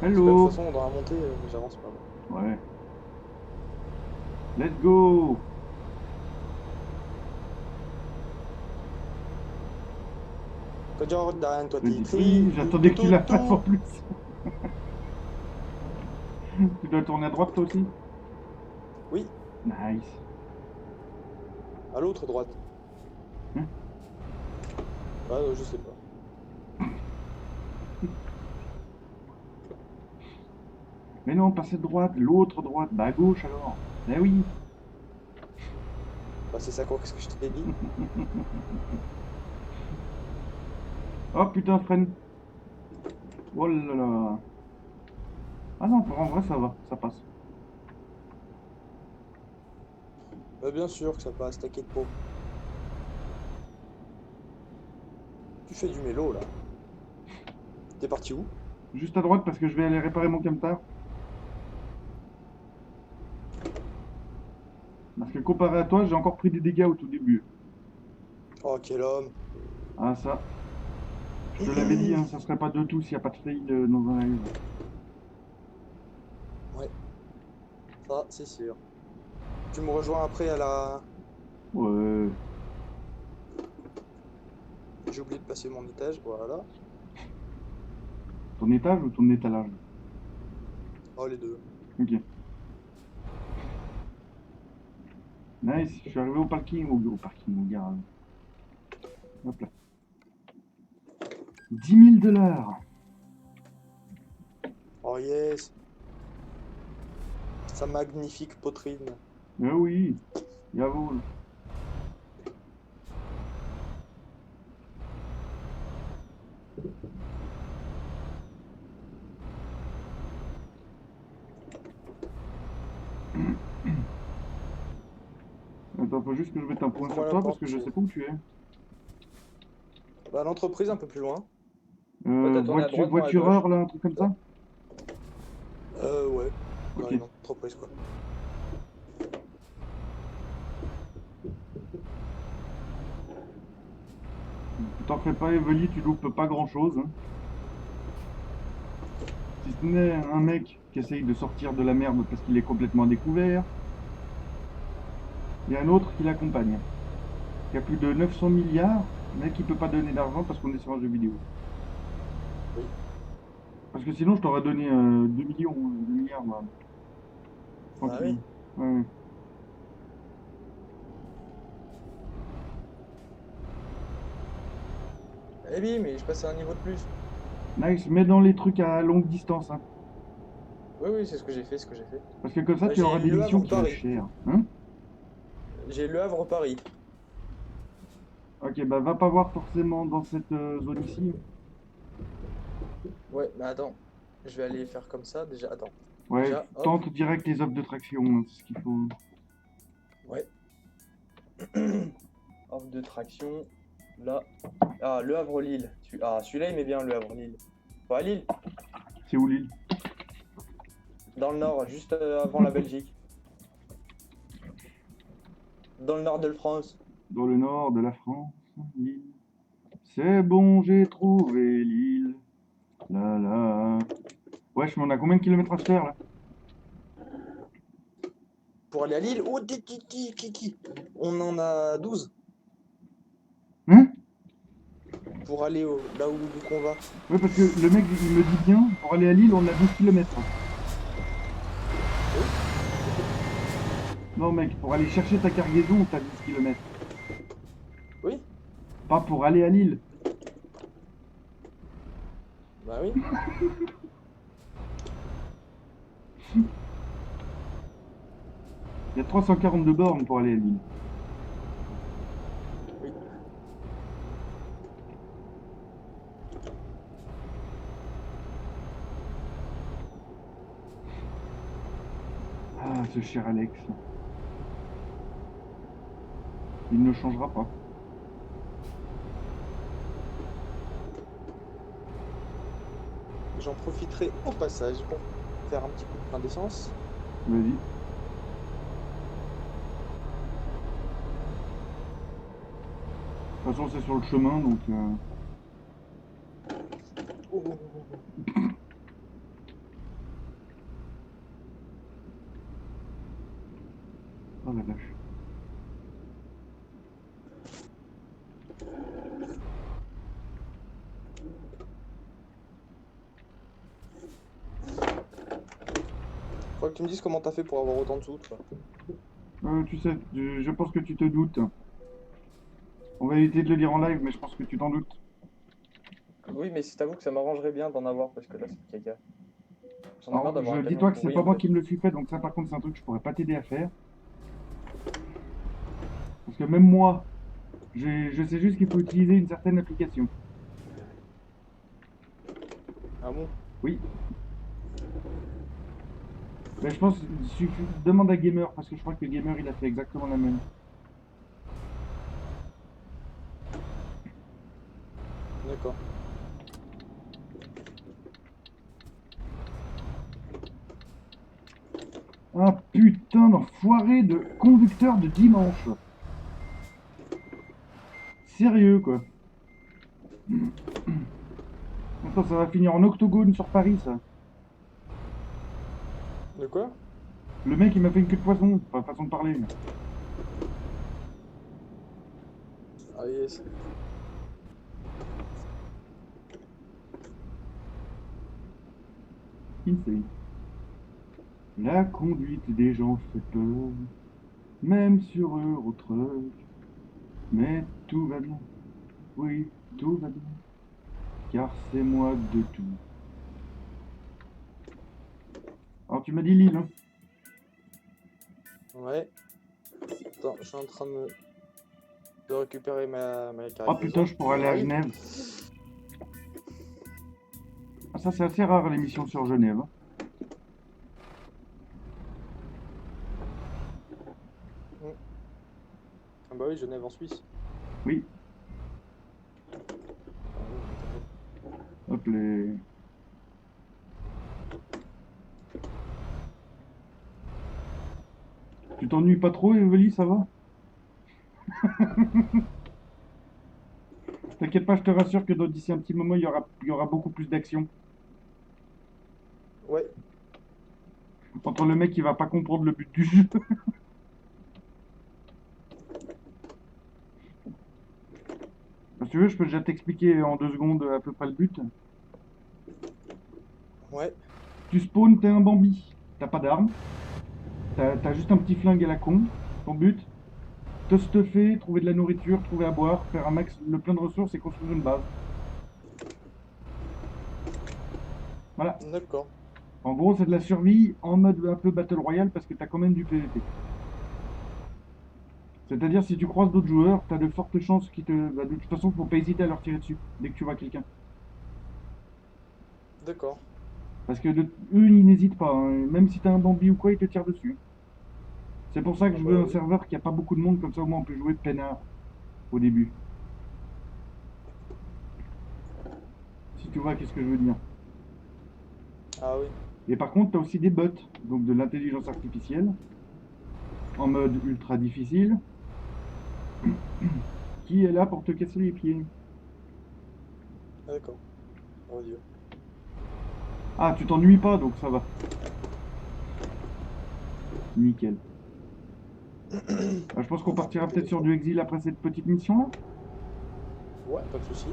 De toute Hello. façon, dans la montée, j'avance pas. Ouais. Let's go. Que Jordan, toi t'es Vas-y, tri. j'attendais que tu la fasses en plus. Tu dois tourner à droite toi aussi? Oui, Nice. à l'autre droite. Hein? Ah, je sais pas. Mais non, pas cette droite, l'autre droite. Bah à gauche alors. Eh oui. Bah c'est ça quoi, qu'est-ce que je t'ai dit? Oh putain, freine. Oh là là. Ah non, en vrai, ça va, ça passe. Bah bien sûr que ça passe, t'inquiète pas. Tu fais du mélo là. T'es parti où? Juste à droite parce que je vais aller réparer mon camtar. Parce que comparé à toi, j'ai encore pris des dégâts au tout début. Oh quel homme. Ah ça, je te l'avais dit, hein, ça serait pas de tout s'il n'y a pas de fail dans un live. Ouais, ça c'est sûr. Tu me rejoins après à la... Ouais. J'ai oublié de passer mon étage, voilà. Ton étage ou ton étalage? Oh les deux. Ok. Nice, je suis arrivé au parking, au parking, au garage. Hop là. 10 000 $. Oh yes. Sa magnifique poitrine. Ah oui, jawohl. Attends, faut juste que je mette un point Ouvre-moi sur la toi parce porte. que je sais pas où tu es. Bah l'entreprise un peu plus loin. Ouais, t'as tourné à droite, moi à Voitureur gauche. là, un truc comme ça? Ouais. Ok. Ouais, une entreprise quoi. T'en fais pas, Evely, tu loupes pas grand chose. Hein. Si ce n'est un mec qui essaye de sortir de la merde parce qu'il est complètement découvert. Et un autre qui l'accompagne. Qui a plus de 900 milliards, mais qui peut pas donner d'argent parce qu'on est sur un jeu vidéo. Oui. Parce que sinon, je t'aurais donné 2 millions, 2 milliards, moi. Ah oui. Tranquille. Ouais. Eh oui, mais je passe à un niveau de plus. Nice, mets dans les trucs à longue distance. Hein. Oui, c'est ce que j'ai fait, Parce que comme ça, Bah, tu auras j'ai des Le missions qui valent Havre-Paris. cher. Hein? J'ai Le Havre-Paris. Ok, bah va pas voir forcément dans cette zone ici. Ouais, mais attends. Je vais aller faire comme ça déjà. Attends. Ouais, Déjà, hop. tente direct les offres de traction, hein, c'est ce qu'il faut. Ouais. Offre de traction. Là. Ah, Le Havre-Lille. Ah, celui-là, il met bien Le Havre-Lille. Pas à Lille. C'est où l'île? Dans le nord, juste avant la Belgique. Dans le nord de France. Dans le nord de la France, l'île. C'est bon, j'ai trouvé l'île. Là là. Wesh, mais on a combien de kilomètres à se faire là? Pour aller à Lille. Oh, kiki. On en a 12. Hein? Pour aller là où qu'on va. Ouais, parce que le mec il me dit bien, pour aller à Lille, on a 12 kilomètres. Non, mec, pour aller chercher ta cargaison, t'as 10 kilomètres. Oui. Pas pour aller à Lille. Bah oui. Il y a 342 bornes pour aller à Lille. Oui. Ah, ce cher Alex. Il ne changera pas. J'en profiterai au passage pour faire un petit coup de plein d'essence. Vas-y. De toute façon, c'est sur le chemin, donc... Oh. Oh la vache. Faut que tu me dises comment t'as fait pour avoir autant de sous, toi. Tu sais, je pense que tu te doutes. On va éviter de le dire en live, mais je pense que tu t'en doutes. Oui, mais si t'avoue que ça m'arrangerait bien d'en avoir parce que là, c'est caca. J'en ai marre Alors, d'avoir un camion dis-toi que c'est pourri, pas en moi fait. qui me le suis fait, donc ça par contre c'est un truc que je pourrais pas t'aider à faire. Parce que même moi, je sais juste qu'il faut utiliser une certaine application. Ah bon? Oui. Mais je pense qu'il suffit, demande à Gamer, parce que je crois que Gamer il a fait exactement la même. D'accord. Un putain d'enfoiré de conducteur de dimanche. Sérieux quoi. Attends, ça va finir en octogone sur Paris ça. De quoi? Le mec il m'a fait une queue de poisson, enfin façon de parler. Ah yes. Insane. La conduite des gens fait peur, même sur Eurotruck. Mais tout va bien, oui, tout va bien, car c'est moi de tout. Alors tu m'as dit Lille, hein? Ouais. Attends, je suis en train de récupérer ma Oh cargaison. putain, je pourrais aller à J'arrive. Genève. Ah, ça c'est assez rare l'émission sur Genève, hein. Ah bah oui, Genève en Suisse. Oui, Ah oui, hop les... Tu t'ennuies pas trop, Evely, ça va? T'inquiète pas, je te rassure que d'ici un petit moment, il y aura beaucoup plus d'action. ouais, Entre le mec qui va pas comprendre le but du jeu. Si tu veux, je peux déjà t'expliquer en 2 secondes à peu près le but. ouais, Tu spawns, t'es un Bambi. T'as pas d'armes. T'as juste un petit flingue à la con. Ton but, te stuffer, trouver de la nourriture, trouver à boire, faire un max, le plein de ressources et construire une base. Voilà. d'accord. En gros, c'est de la survie en mode un peu Battle Royale parce que t'as quand même du PVP. C'est-à-dire, si tu croises d'autres joueurs, t'as de fortes chances qu'ils te. Bah, de toute façon, faut pas hésiter à leur tirer dessus dès que tu vois quelqu'un. D'accord. Parce que eux, ils n'hésitent pas, hein. Même si t'as un Bambi ou quoi, ils te tirent dessus. C'est pour ça que Ah je bah veux un oui. serveur qui a pas beaucoup de monde, comme ça au moins on peut jouer peinard au début. Si tu vois, qu'est-ce que je veux dire. Ah oui. Et par contre, t'as aussi des bots, donc de l'intelligence artificielle, en mode ultra difficile, qui est là pour te casser les pieds. Ah, d'accord. Oh Dieu. Ah, tu t'ennuies pas, donc ça va. Nickel. Je pense qu'on partira peut-être sur du exil après cette petite mission-là. Ouais, pas de souci.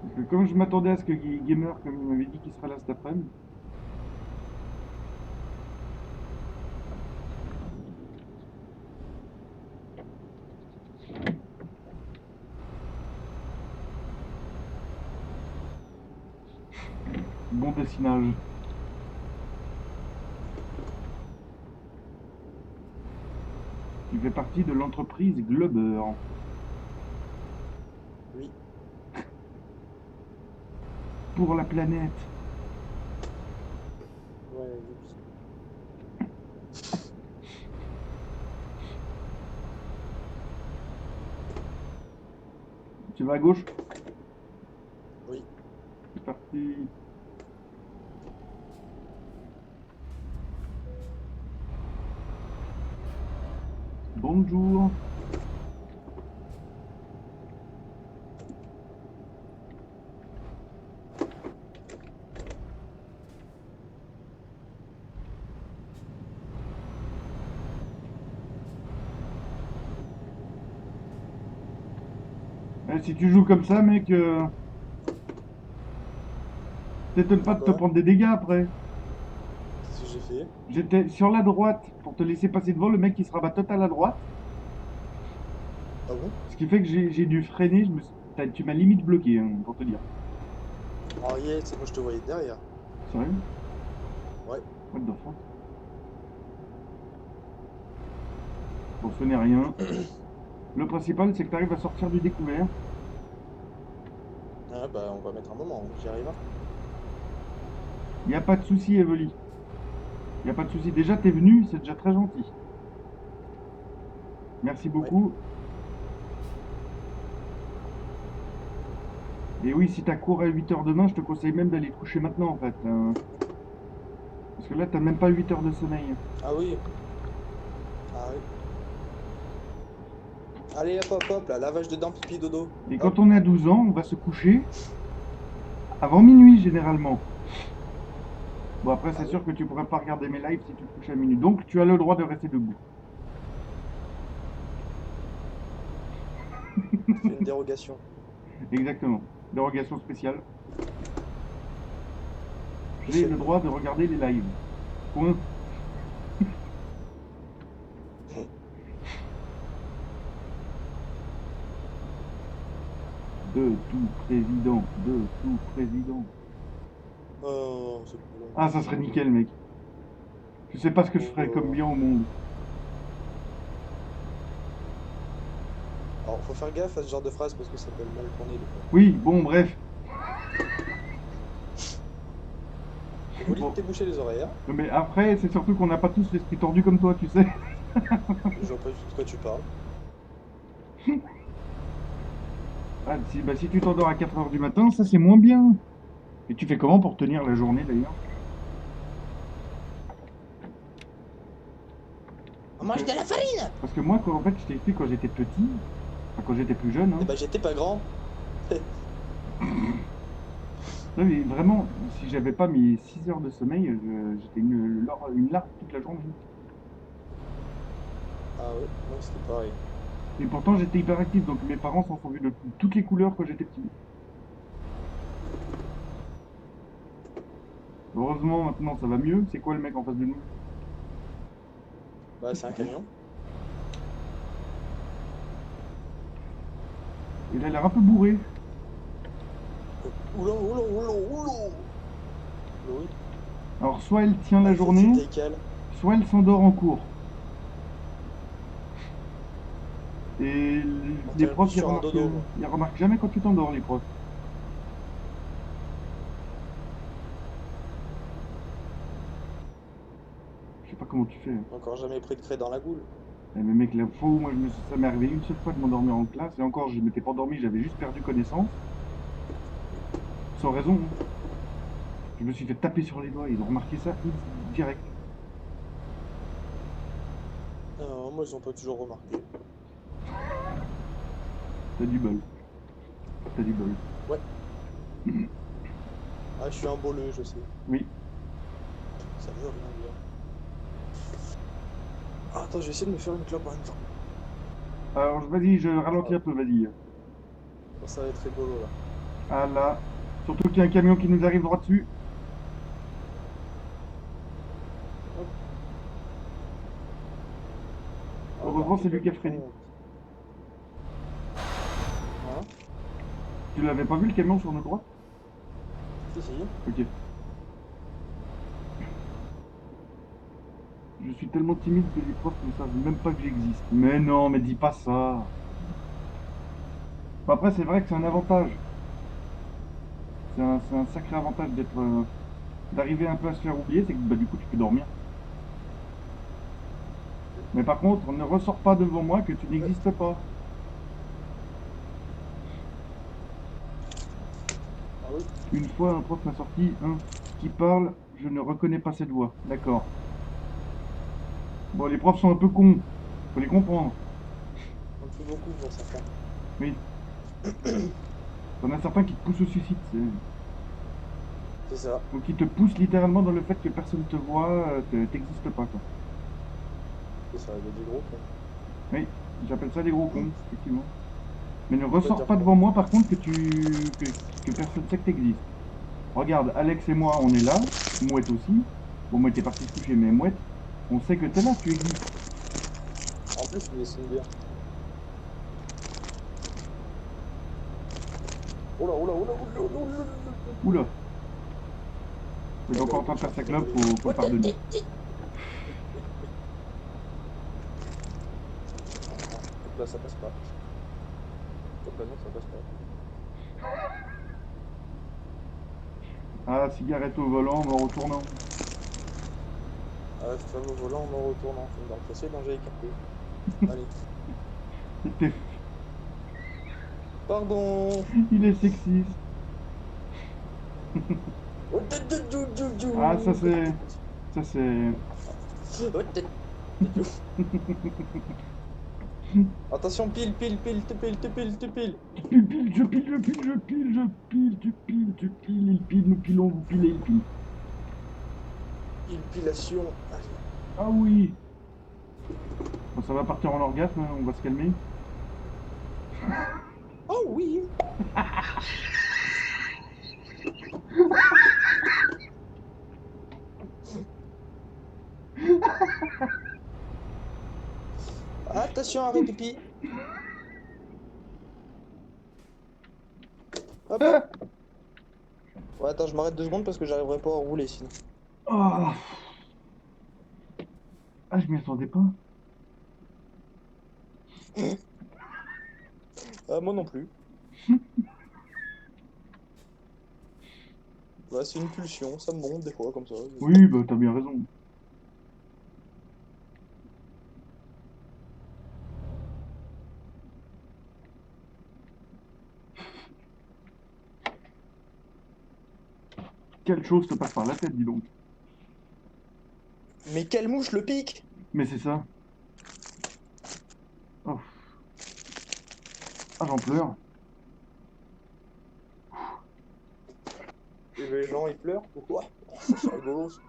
Parce que comme je m'attendais à ce que Gamer, comme il m'avait dit qu'il sera là cet après-midi. Bon dessinage. Tu fais partie de l'entreprise Glober. Oui. Pour la planète. Ouais, oui. Tu vas à gauche? Oui. C'est parti. Bonjour. Si tu joues comme ça, mec, t'étonnes pas de te Quoi? prendre des dégâts après. Qu'est-ce que j'ai fait? J'étais sur la droite pour te laisser passer devant, le mec qui se rabat total à droite. Ah bon? Ce qui fait que j'ai dû freiner, tu m'as limite bloqué, hein, pour te dire. Oh yes, moi je te voyais derrière. Sérieux? Ouais. What the fuck? Bon, ce n'est rien. Le principal, c'est que tu arrives à sortir du découvert. Ah bah on va mettre un moment, j'y arrive. Il n'y a pas de souci, Evely. Il n'y a pas de souci. Déjà, t'es venu, c'est déjà très gentil. Merci beaucoup. Et oui, si t'as cours à 8 heures demain, je te conseille même d'aller te coucher maintenant, en fait. Parce que là, t'as même pas 8 heures de sommeil. Ah oui. Ah oui. Allez hop hop hop, là, lavage de dents, pipi, dodo. Et Hop. quand on a 12 ans, on va se coucher avant minuit, généralement. Bon, après, c'est Ah oui. sûr que tu pourrais pas regarder mes lives si tu te couches à minuit. Donc, tu as le droit de rester debout. C'est une dérogation. Exactement. Dérogation spéciale. J'ai le droit de regarder les lives. Point. De tout président. De tout président. Oh, c'est plus long. Ah, ça serait nickel, mec. Je sais pas ce que je ferais comme bien au monde. Alors, faut faire gaffe à ce genre de phrase parce que ça peut mal tourner des fois. Oui, bon, bref. Faut vite Bon. te boucher les oreilles, hein. Non, mais après, c'est surtout qu'on n'a pas tous l'esprit tordu comme toi, tu sais. Je vois pas du tout de quoi tu parles. Ah, si tu t'endors à 4 heures du matin, ça c'est moins bien. Et tu fais comment pour tenir la journée d'ailleurs? On mange de la farine. Parce que moi, en fait, je t'ai expliqué quand j'étais petit, enfin quand j'étais plus jeune, hein, Eh ben j'étais pas grand. non, mais vraiment, si j'avais pas mes 6 heures de sommeil, j'étais une larve toute la journée. Ah ouais, non c'était pareil. Et pourtant, j'étais hyperactif, donc mes parents s'en sont vus de toutes les couleurs quand j'étais petit. Heureusement, maintenant, ça va mieux. C'est quoi le mec en face de nous? Bah c'est un camion. Il a l'air un peu bourré. Oula, oula, oula, oula. Oui. Alors, soit elle tient la Ah, journée, c'était calme. soit elle s'endort en cours. Et les dirait profs, plus sur un dodo, moi. ils remarquent jamais quand tu t'endors, les profs. Je sais pas comment tu fais. Encore jamais pris de craie dans la goule. Eh, mais mec, la fois où moi, ça m'est arrivé une seule fois de m'endormir en classe, et encore, je m'étais pas endormi, j'avais juste perdu connaissance. Sans raison. Hein. Je me suis fait taper sur les doigts, ils ont remarqué ça direct. Non, moi ils ont pas toujours remarqué. T'as du bol. T'as du bol. Ouais. Ah je suis un boleux, je sais. Oui. Ça veut rien dire. Ah, attends, je vais essayer de me faire une clope en même temps. Alors, vas-y, je ralentis un peu, vas-y. Ça va être rigolo là. Ah là. Surtout qu'il y a un camion qui nous arrive droit dessus. Heureusement, c'est lui qui a freiné. Hein? Tu l'avais pas vu le camion sur notre droite? Si, si. Ok. Je suis tellement timide que les profs ne savent même pas que j'existe. Mais non, mais dis pas ça. Bon, après, c'est vrai que c'est un avantage. C'est un sacré avantage d'arriver un peu à se faire oublier, c'est que bah, du coup tu peux dormir. Mais par contre, ne ressors pas devant moi que tu n'existes pas. Ah oui. Une fois, un prof m'a sorti un qui parle, je ne reconnais pas cette voix. D'accord. Bon, les profs sont un peu cons. Faut les comprendre. Un peu beaucoup pour certains. Oui. T'en as certains qui te poussent au suicide. C'est ça. Donc ils te poussent littéralement dans le fait que personne te voit, t'existes pas. Quoi. C'est ça, il y a des gros quoi. Oui, j'appelle ça des gros cons, effectivement. Mais ne ressors pas devant moi par contre que personne sait que t'existes. Regarde, Alex et moi on est là, Mouette aussi. Bon, Mouette est parti se coucher, mais Mouette, on sait que t'es là, tu existes. En plus, il dessine bien. Oula, oula, oula, oula, oula, oula. Oula. Il est encore en train de faire sa clope, faut le pardonner. Bah ça passe pas. Oh, bah non, ça passe pas. Ah, cigarette au volant, mort au tournant. Ah, femme au volant, mort au tournant. Dans le fossé, danger écarté. Allez. C'était- Pardon. Il est sexiste. Oh, Ah, ça c'est... Ça c'est... Attention, pile, pile, pile, te pile, te pile, te pile. Tu piles, je pile, je pile, je pile, je pile, tu piles, tu piles, il pile, nous pilons, vous pilez, il pile. Pilation. Allez. Ah oui. Bon, ça va partir en orgasme, hein, on va se calmer. Oh oui. Attention, arrêt pipi. Hop, hop. Ouais, attends, je m'arrête 2 secondes parce que j'arriverai pas à rouler sinon. Ah, ah, je m'y attendais pas. Moi non plus. Bah, c'est une pulsion, ça me monte des fois comme ça. Oui, bah t'as bien raison. Quelle chose te passe par la tête, dis donc. Mais quelle mouche le pique! Mais c'est ça. Oh. Ah, j'en pleure. Et les gens ils pleurent ou quoi? C'est rigolo. Ça.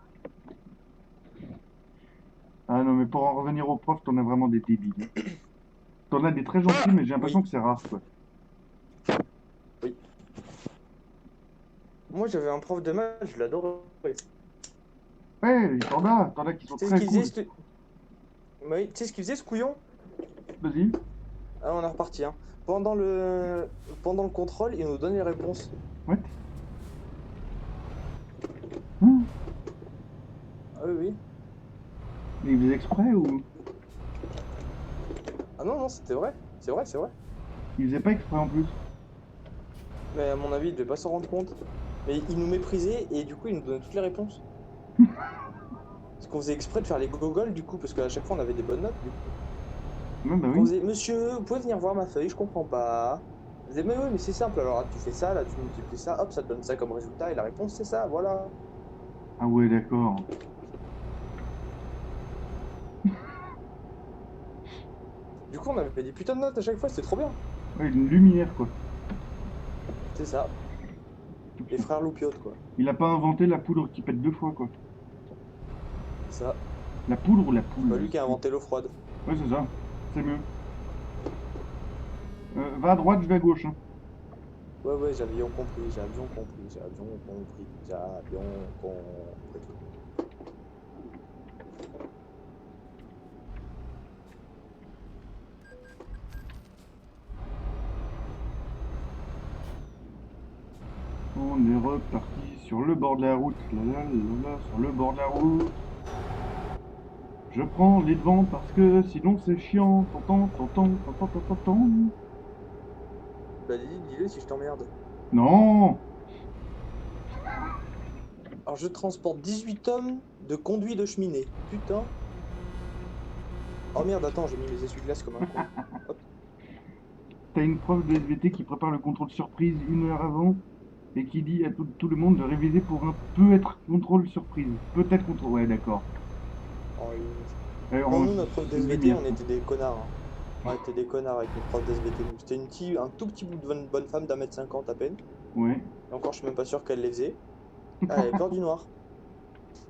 Ah non, mais pour en revenir aux profs, t'en as vraiment des débiles, hein. T'en as des très gentils, mais j'ai l'impression Oui. que c'est rare, quoi. Oui. Moi j'avais un prof de maths, je l'adorais. Ouais, t'en as qui sont Tu sais ce très qu'il cool. faisait Oui, tu sais ce qu'il faisait ce couillon? Vas-y. Ah, on est reparti hein. Pendant le contrôle, il nous donne les réponses. What? Hein? Ah oui, oui. Mais ils faisaient exprès ou... Ah non, non, c'était vrai. C'est vrai, c'est vrai. Ils faisaient pas exprès en plus. Mais à mon avis, il devait pas s'en rendre compte. Mais il nous méprisait et du coup, il nous donnait toutes les réponses. Parce qu'on faisait exprès de faire les gogoles du coup, parce qu'à chaque fois, on avait des bonnes notes. Du coup. Ouais, bah On oui. faisait, monsieur, vous pouvez venir voir ma feuille, je comprends pas. On disait, mais oui, mais c'est simple, alors là, tu fais ça, là, tu multiplies ça, hop, ça te donne ça comme résultat, et la réponse, c'est ça, voilà. Ah ouais, d'accord. Du coup, on avait des putains de notes à chaque fois, c'était trop bien. Ouais, une lumière, quoi. C'est ça. Les frères Loupiote, quoi. Il a pas inventé la poudre qui pète 2 fois, quoi. C'est ça. La poudre ou la C'est poule, pas je lui qui sais a plus. inventé l'eau froide. Ouais, c'est ça. C'est mieux. Va à droite, je vais à gauche, hein. Ouais, ouais, j'avions compris, j'avions compris, j'avions compris, j'avions compris. On est reparti sur le bord de la route. Là, là, là, là, sur le bord de la route. Je prends les devants parce que sinon c'est chiant. T'entends, t'entends, t'entends, t'entends, t'entends. Bah, dis-le si je t'emmerde. Non! Alors, je transporte 18 tonnes de conduits de cheminée. Putain. Oh merde, attends, j'ai mis mes essuie-glaces comme un con. Hop. T'as une prof de SVT qui prépare le contrôle surprise 1 heure avant et qui dit à tout le monde de réviser pour un peut-être contrôle surprise. Peut-être contrôle. Ouais, d'accord. Oh, Alors, non, nous, notre prof c'est une d'SVT, lumière, on quoi. était des connards. Hein. On était des connards avec notre prof d'SVT. C'était un tout petit bout de bonne femme d'1,50 m à peine. Ouais. Et encore, je suis même pas sûr qu'elle les faisait. Ah, elle avait peur du noir.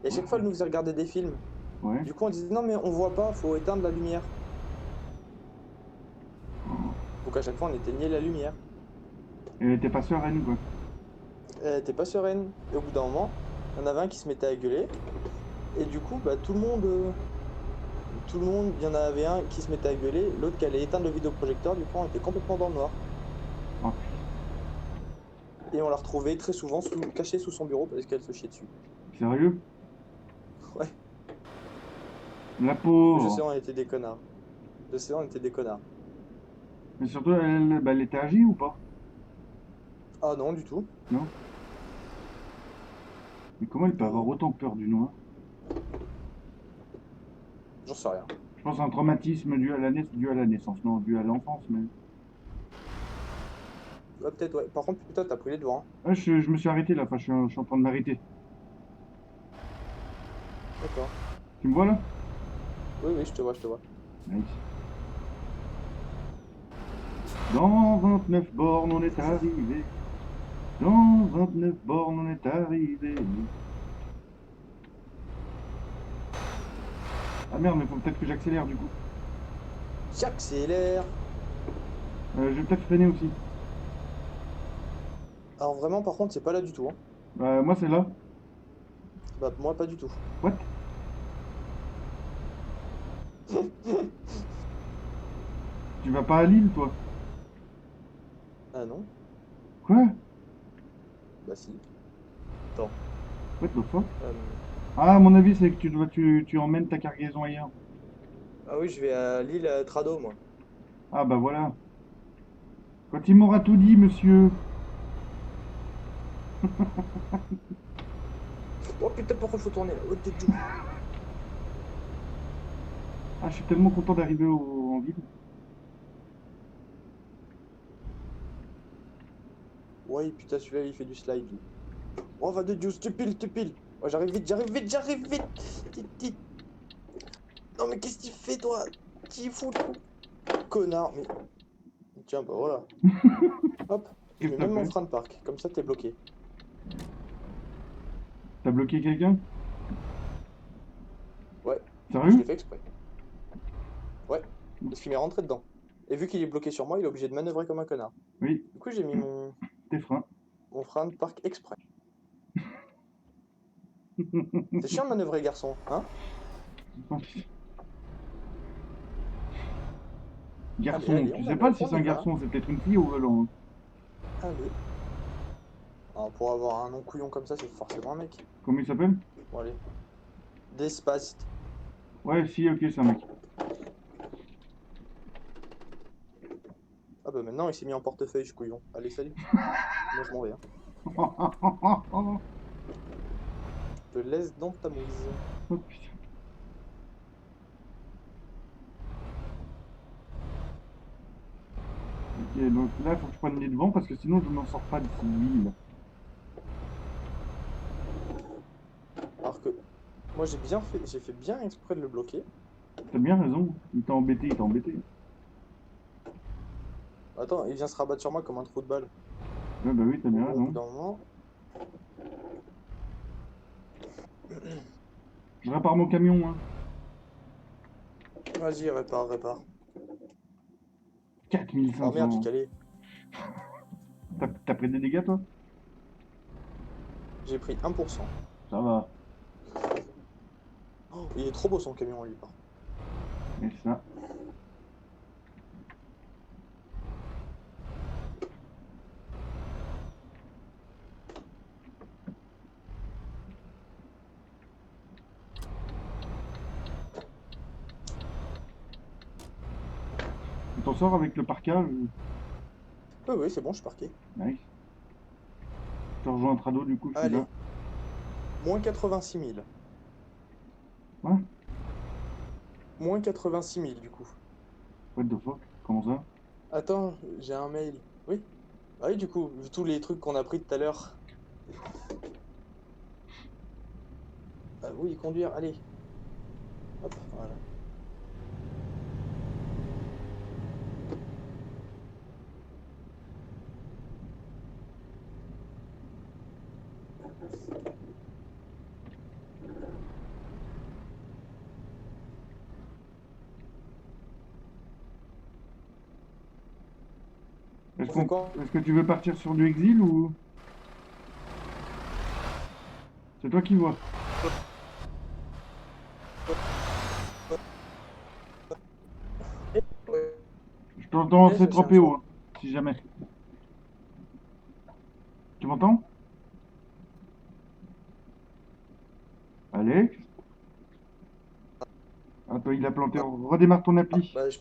Et à chaque fois, elle nous faisait regarder des films. Ouais. Du coup, on disait non, mais on voit pas, faut éteindre la lumière. Donc, à chaque fois, on éteignait la lumière. Elle était pas sereine, quoi. Elle était pas sereine. Et au bout d'un moment, il y en avait un qui se mettait à gueuler. Et du coup, bah, tout le monde, il y en avait un qui se mettait à gueuler, l'autre qui allait éteindre le vidéoprojecteur. Du coup, on était complètement dans le noir. Oh, Et on la retrouvait très souvent cachée sous son bureau parce qu'elle se chiait dessus. sérieux? Ouais. La Je sais, pauvre. on était des connards. Je sais, on était des connards. Mais surtout, elle était âgée ou pas? Ah non, du tout. Non? Mais comment elle peut Non, avoir non, autant peur du noir? j'en sais rien. Je pense à un traumatisme dû à la naissance, non, dû à l'enfance, mais... Ouais, peut-être, ouais. Par contre, putain, t'as pris les devants, hein. Ah, je me suis arrêté là, enfin, je suis en train de m'arrêter. D'accord. Tu me vois là? Oui, oui, je te vois, je te vois. Nice. Dans 29 bornes, on est arrivé. Dans 29 bornes, on est arrivé. Ah merde, mais faut peut-être que j'accélère du coup. J'accélère. Je vais peut-être freiner aussi. Alors vraiment, par contre, c'est pas là du tout, hein. Moi, c'est là. Bah, moi, pas du tout. What? Tu vas pas à Lille, toi? Ah non? Quoi? Bah si. Attends. What the fuck? Euh, Ah, à mon avis, c'est que tu emmènes ta cargaison ailleurs. Ah oui, je vais à Lille Trado, moi. Ah bah voilà. Quand il m'aura tout dit, monsieur. Oh putain, pourquoi il faut tourner là? Oh, t'es dou. Ah, je suis tellement content d'arriver en ville. Ouais, putain, celui-là, il fait du slide, lui. Oh, va de juice, tu piles, tu piles. Oh, j'arrive vite, j'arrive vite, j'arrive vite. Non, mais qu'est-ce que tu fais, toi? T'y fous, le coup. Connard, mais... Tiens, bah voilà. Hop, je Qu'est-ce mets que t'as même mon fait? frein de parc. Comme ça, t'es bloqué. T'as bloqué quelqu'un? Ouais, je Sérieux? l'ai fait exprès. Ouais, parce qu'il m'est rentré dedans. Et vu qu'il est bloqué sur moi, il est obligé de manœuvrer comme un connard. Oui, Du coup, j'ai mis tes freins. mon frein de parc exprès. C'est chiant de manœuvrer, garçon, hein? Allez, Garçon, allez, tu on sais pas manœuvre, si on c'est un y va. garçon, c'est peut-être une fille au volant. Allez. Alors, pour avoir un nom couillon comme ça, c'est forcément un mec. Comment il s'appelle? Bon, allez. Despacito. Ouais, si, ok, c'est un mec. Ah bah maintenant, il s'est mis en portefeuille, ce couillon. Allez, salut. Moi, je m'en vais, hein. Je te laisse dans ta mouise. Oh, putain. Ok, donc là, il faut que je prenne les devants parce que sinon, je m'en sors pas d'ici l'île. Alors que moi, j'ai fait bien exprès de le bloquer. T'as bien raison. Il t'a embêté, il t'a embêté. Attends, il vient se rabattre sur moi comme un trou de balle. Ouais, bah oui, t'as Donc bien bon, au bout raison. d'un moment... Je répare mon camion, hein. Vas-y, répare, répare. Oh merde, j'ai 4500. calé. T'as pris des dégâts, toi? J'ai pris 1%. Ça va. Oh, il est trop beau son camion, lui, par contre. Et ça. Tu t'en sors avec le parkage? Oui, oui, c'est bon, je suis parqué. Nice. Je te rejoins un trado, du coup, je suis Allez. là. Moins 86 000. Ouais? Moins 86 000, du coup. What the fuck? Comment ça? Attends, j'ai un mail. Oui? Ah oui, du coup, vu tous les trucs qu'on a pris tout à l'heure. Ah oui, conduire, allez. Hop, voilà. Est-ce On fait quoi? est-ce que tu veux partir sur du exil ou... C'est toi qui vois. Ouais, Je t'entends je cherche. C3PO, hein, si jamais. Tu m'entends? Alex? Attends, il a planté. Redémarre ton Ah, appli. bah, je...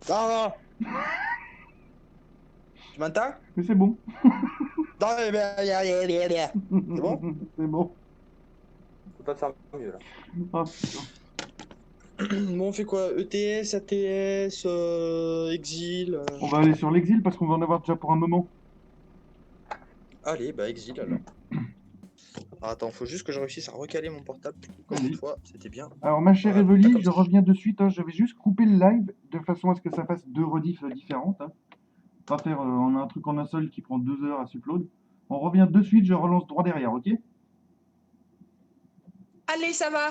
Non. Tu m'entends? Mais c'est bon. Non, C'est bon? C'est bon. Faut pas te faire mieux là. Ah, Bon, on fait quoi? ETS, ATS, Exil. on va aller sur l'exil parce qu'on va en avoir déjà pour un moment. Allez, bah Exil alors. Ah, attends, faut juste que je réussisse à recaler mon portable. Comme Vas-y. une fois, c'était bien. Alors, ma chère Voilà, tac, Evely, comme je ça. reviens de suite. Hein. Je vais juste couper le live de façon à ce que ça fasse 2 rediffs différentes. Hein. Pas faire, on a un truc en un seul qui prend 2 heures à s'upload. On revient de suite, je relance droit derrière, ok? Allez, ça va.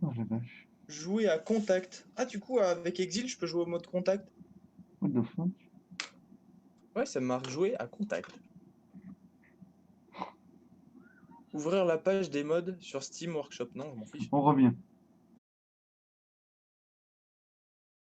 Oh la vache. Jouer à contact. Ah, du coup, avec Exil, je peux jouer au mode contact. What the fuck? Ouais, ça marque jouer à contact. Ouvrir la page des modes sur Steam Workshop. Non, je m'en fiche. On revient.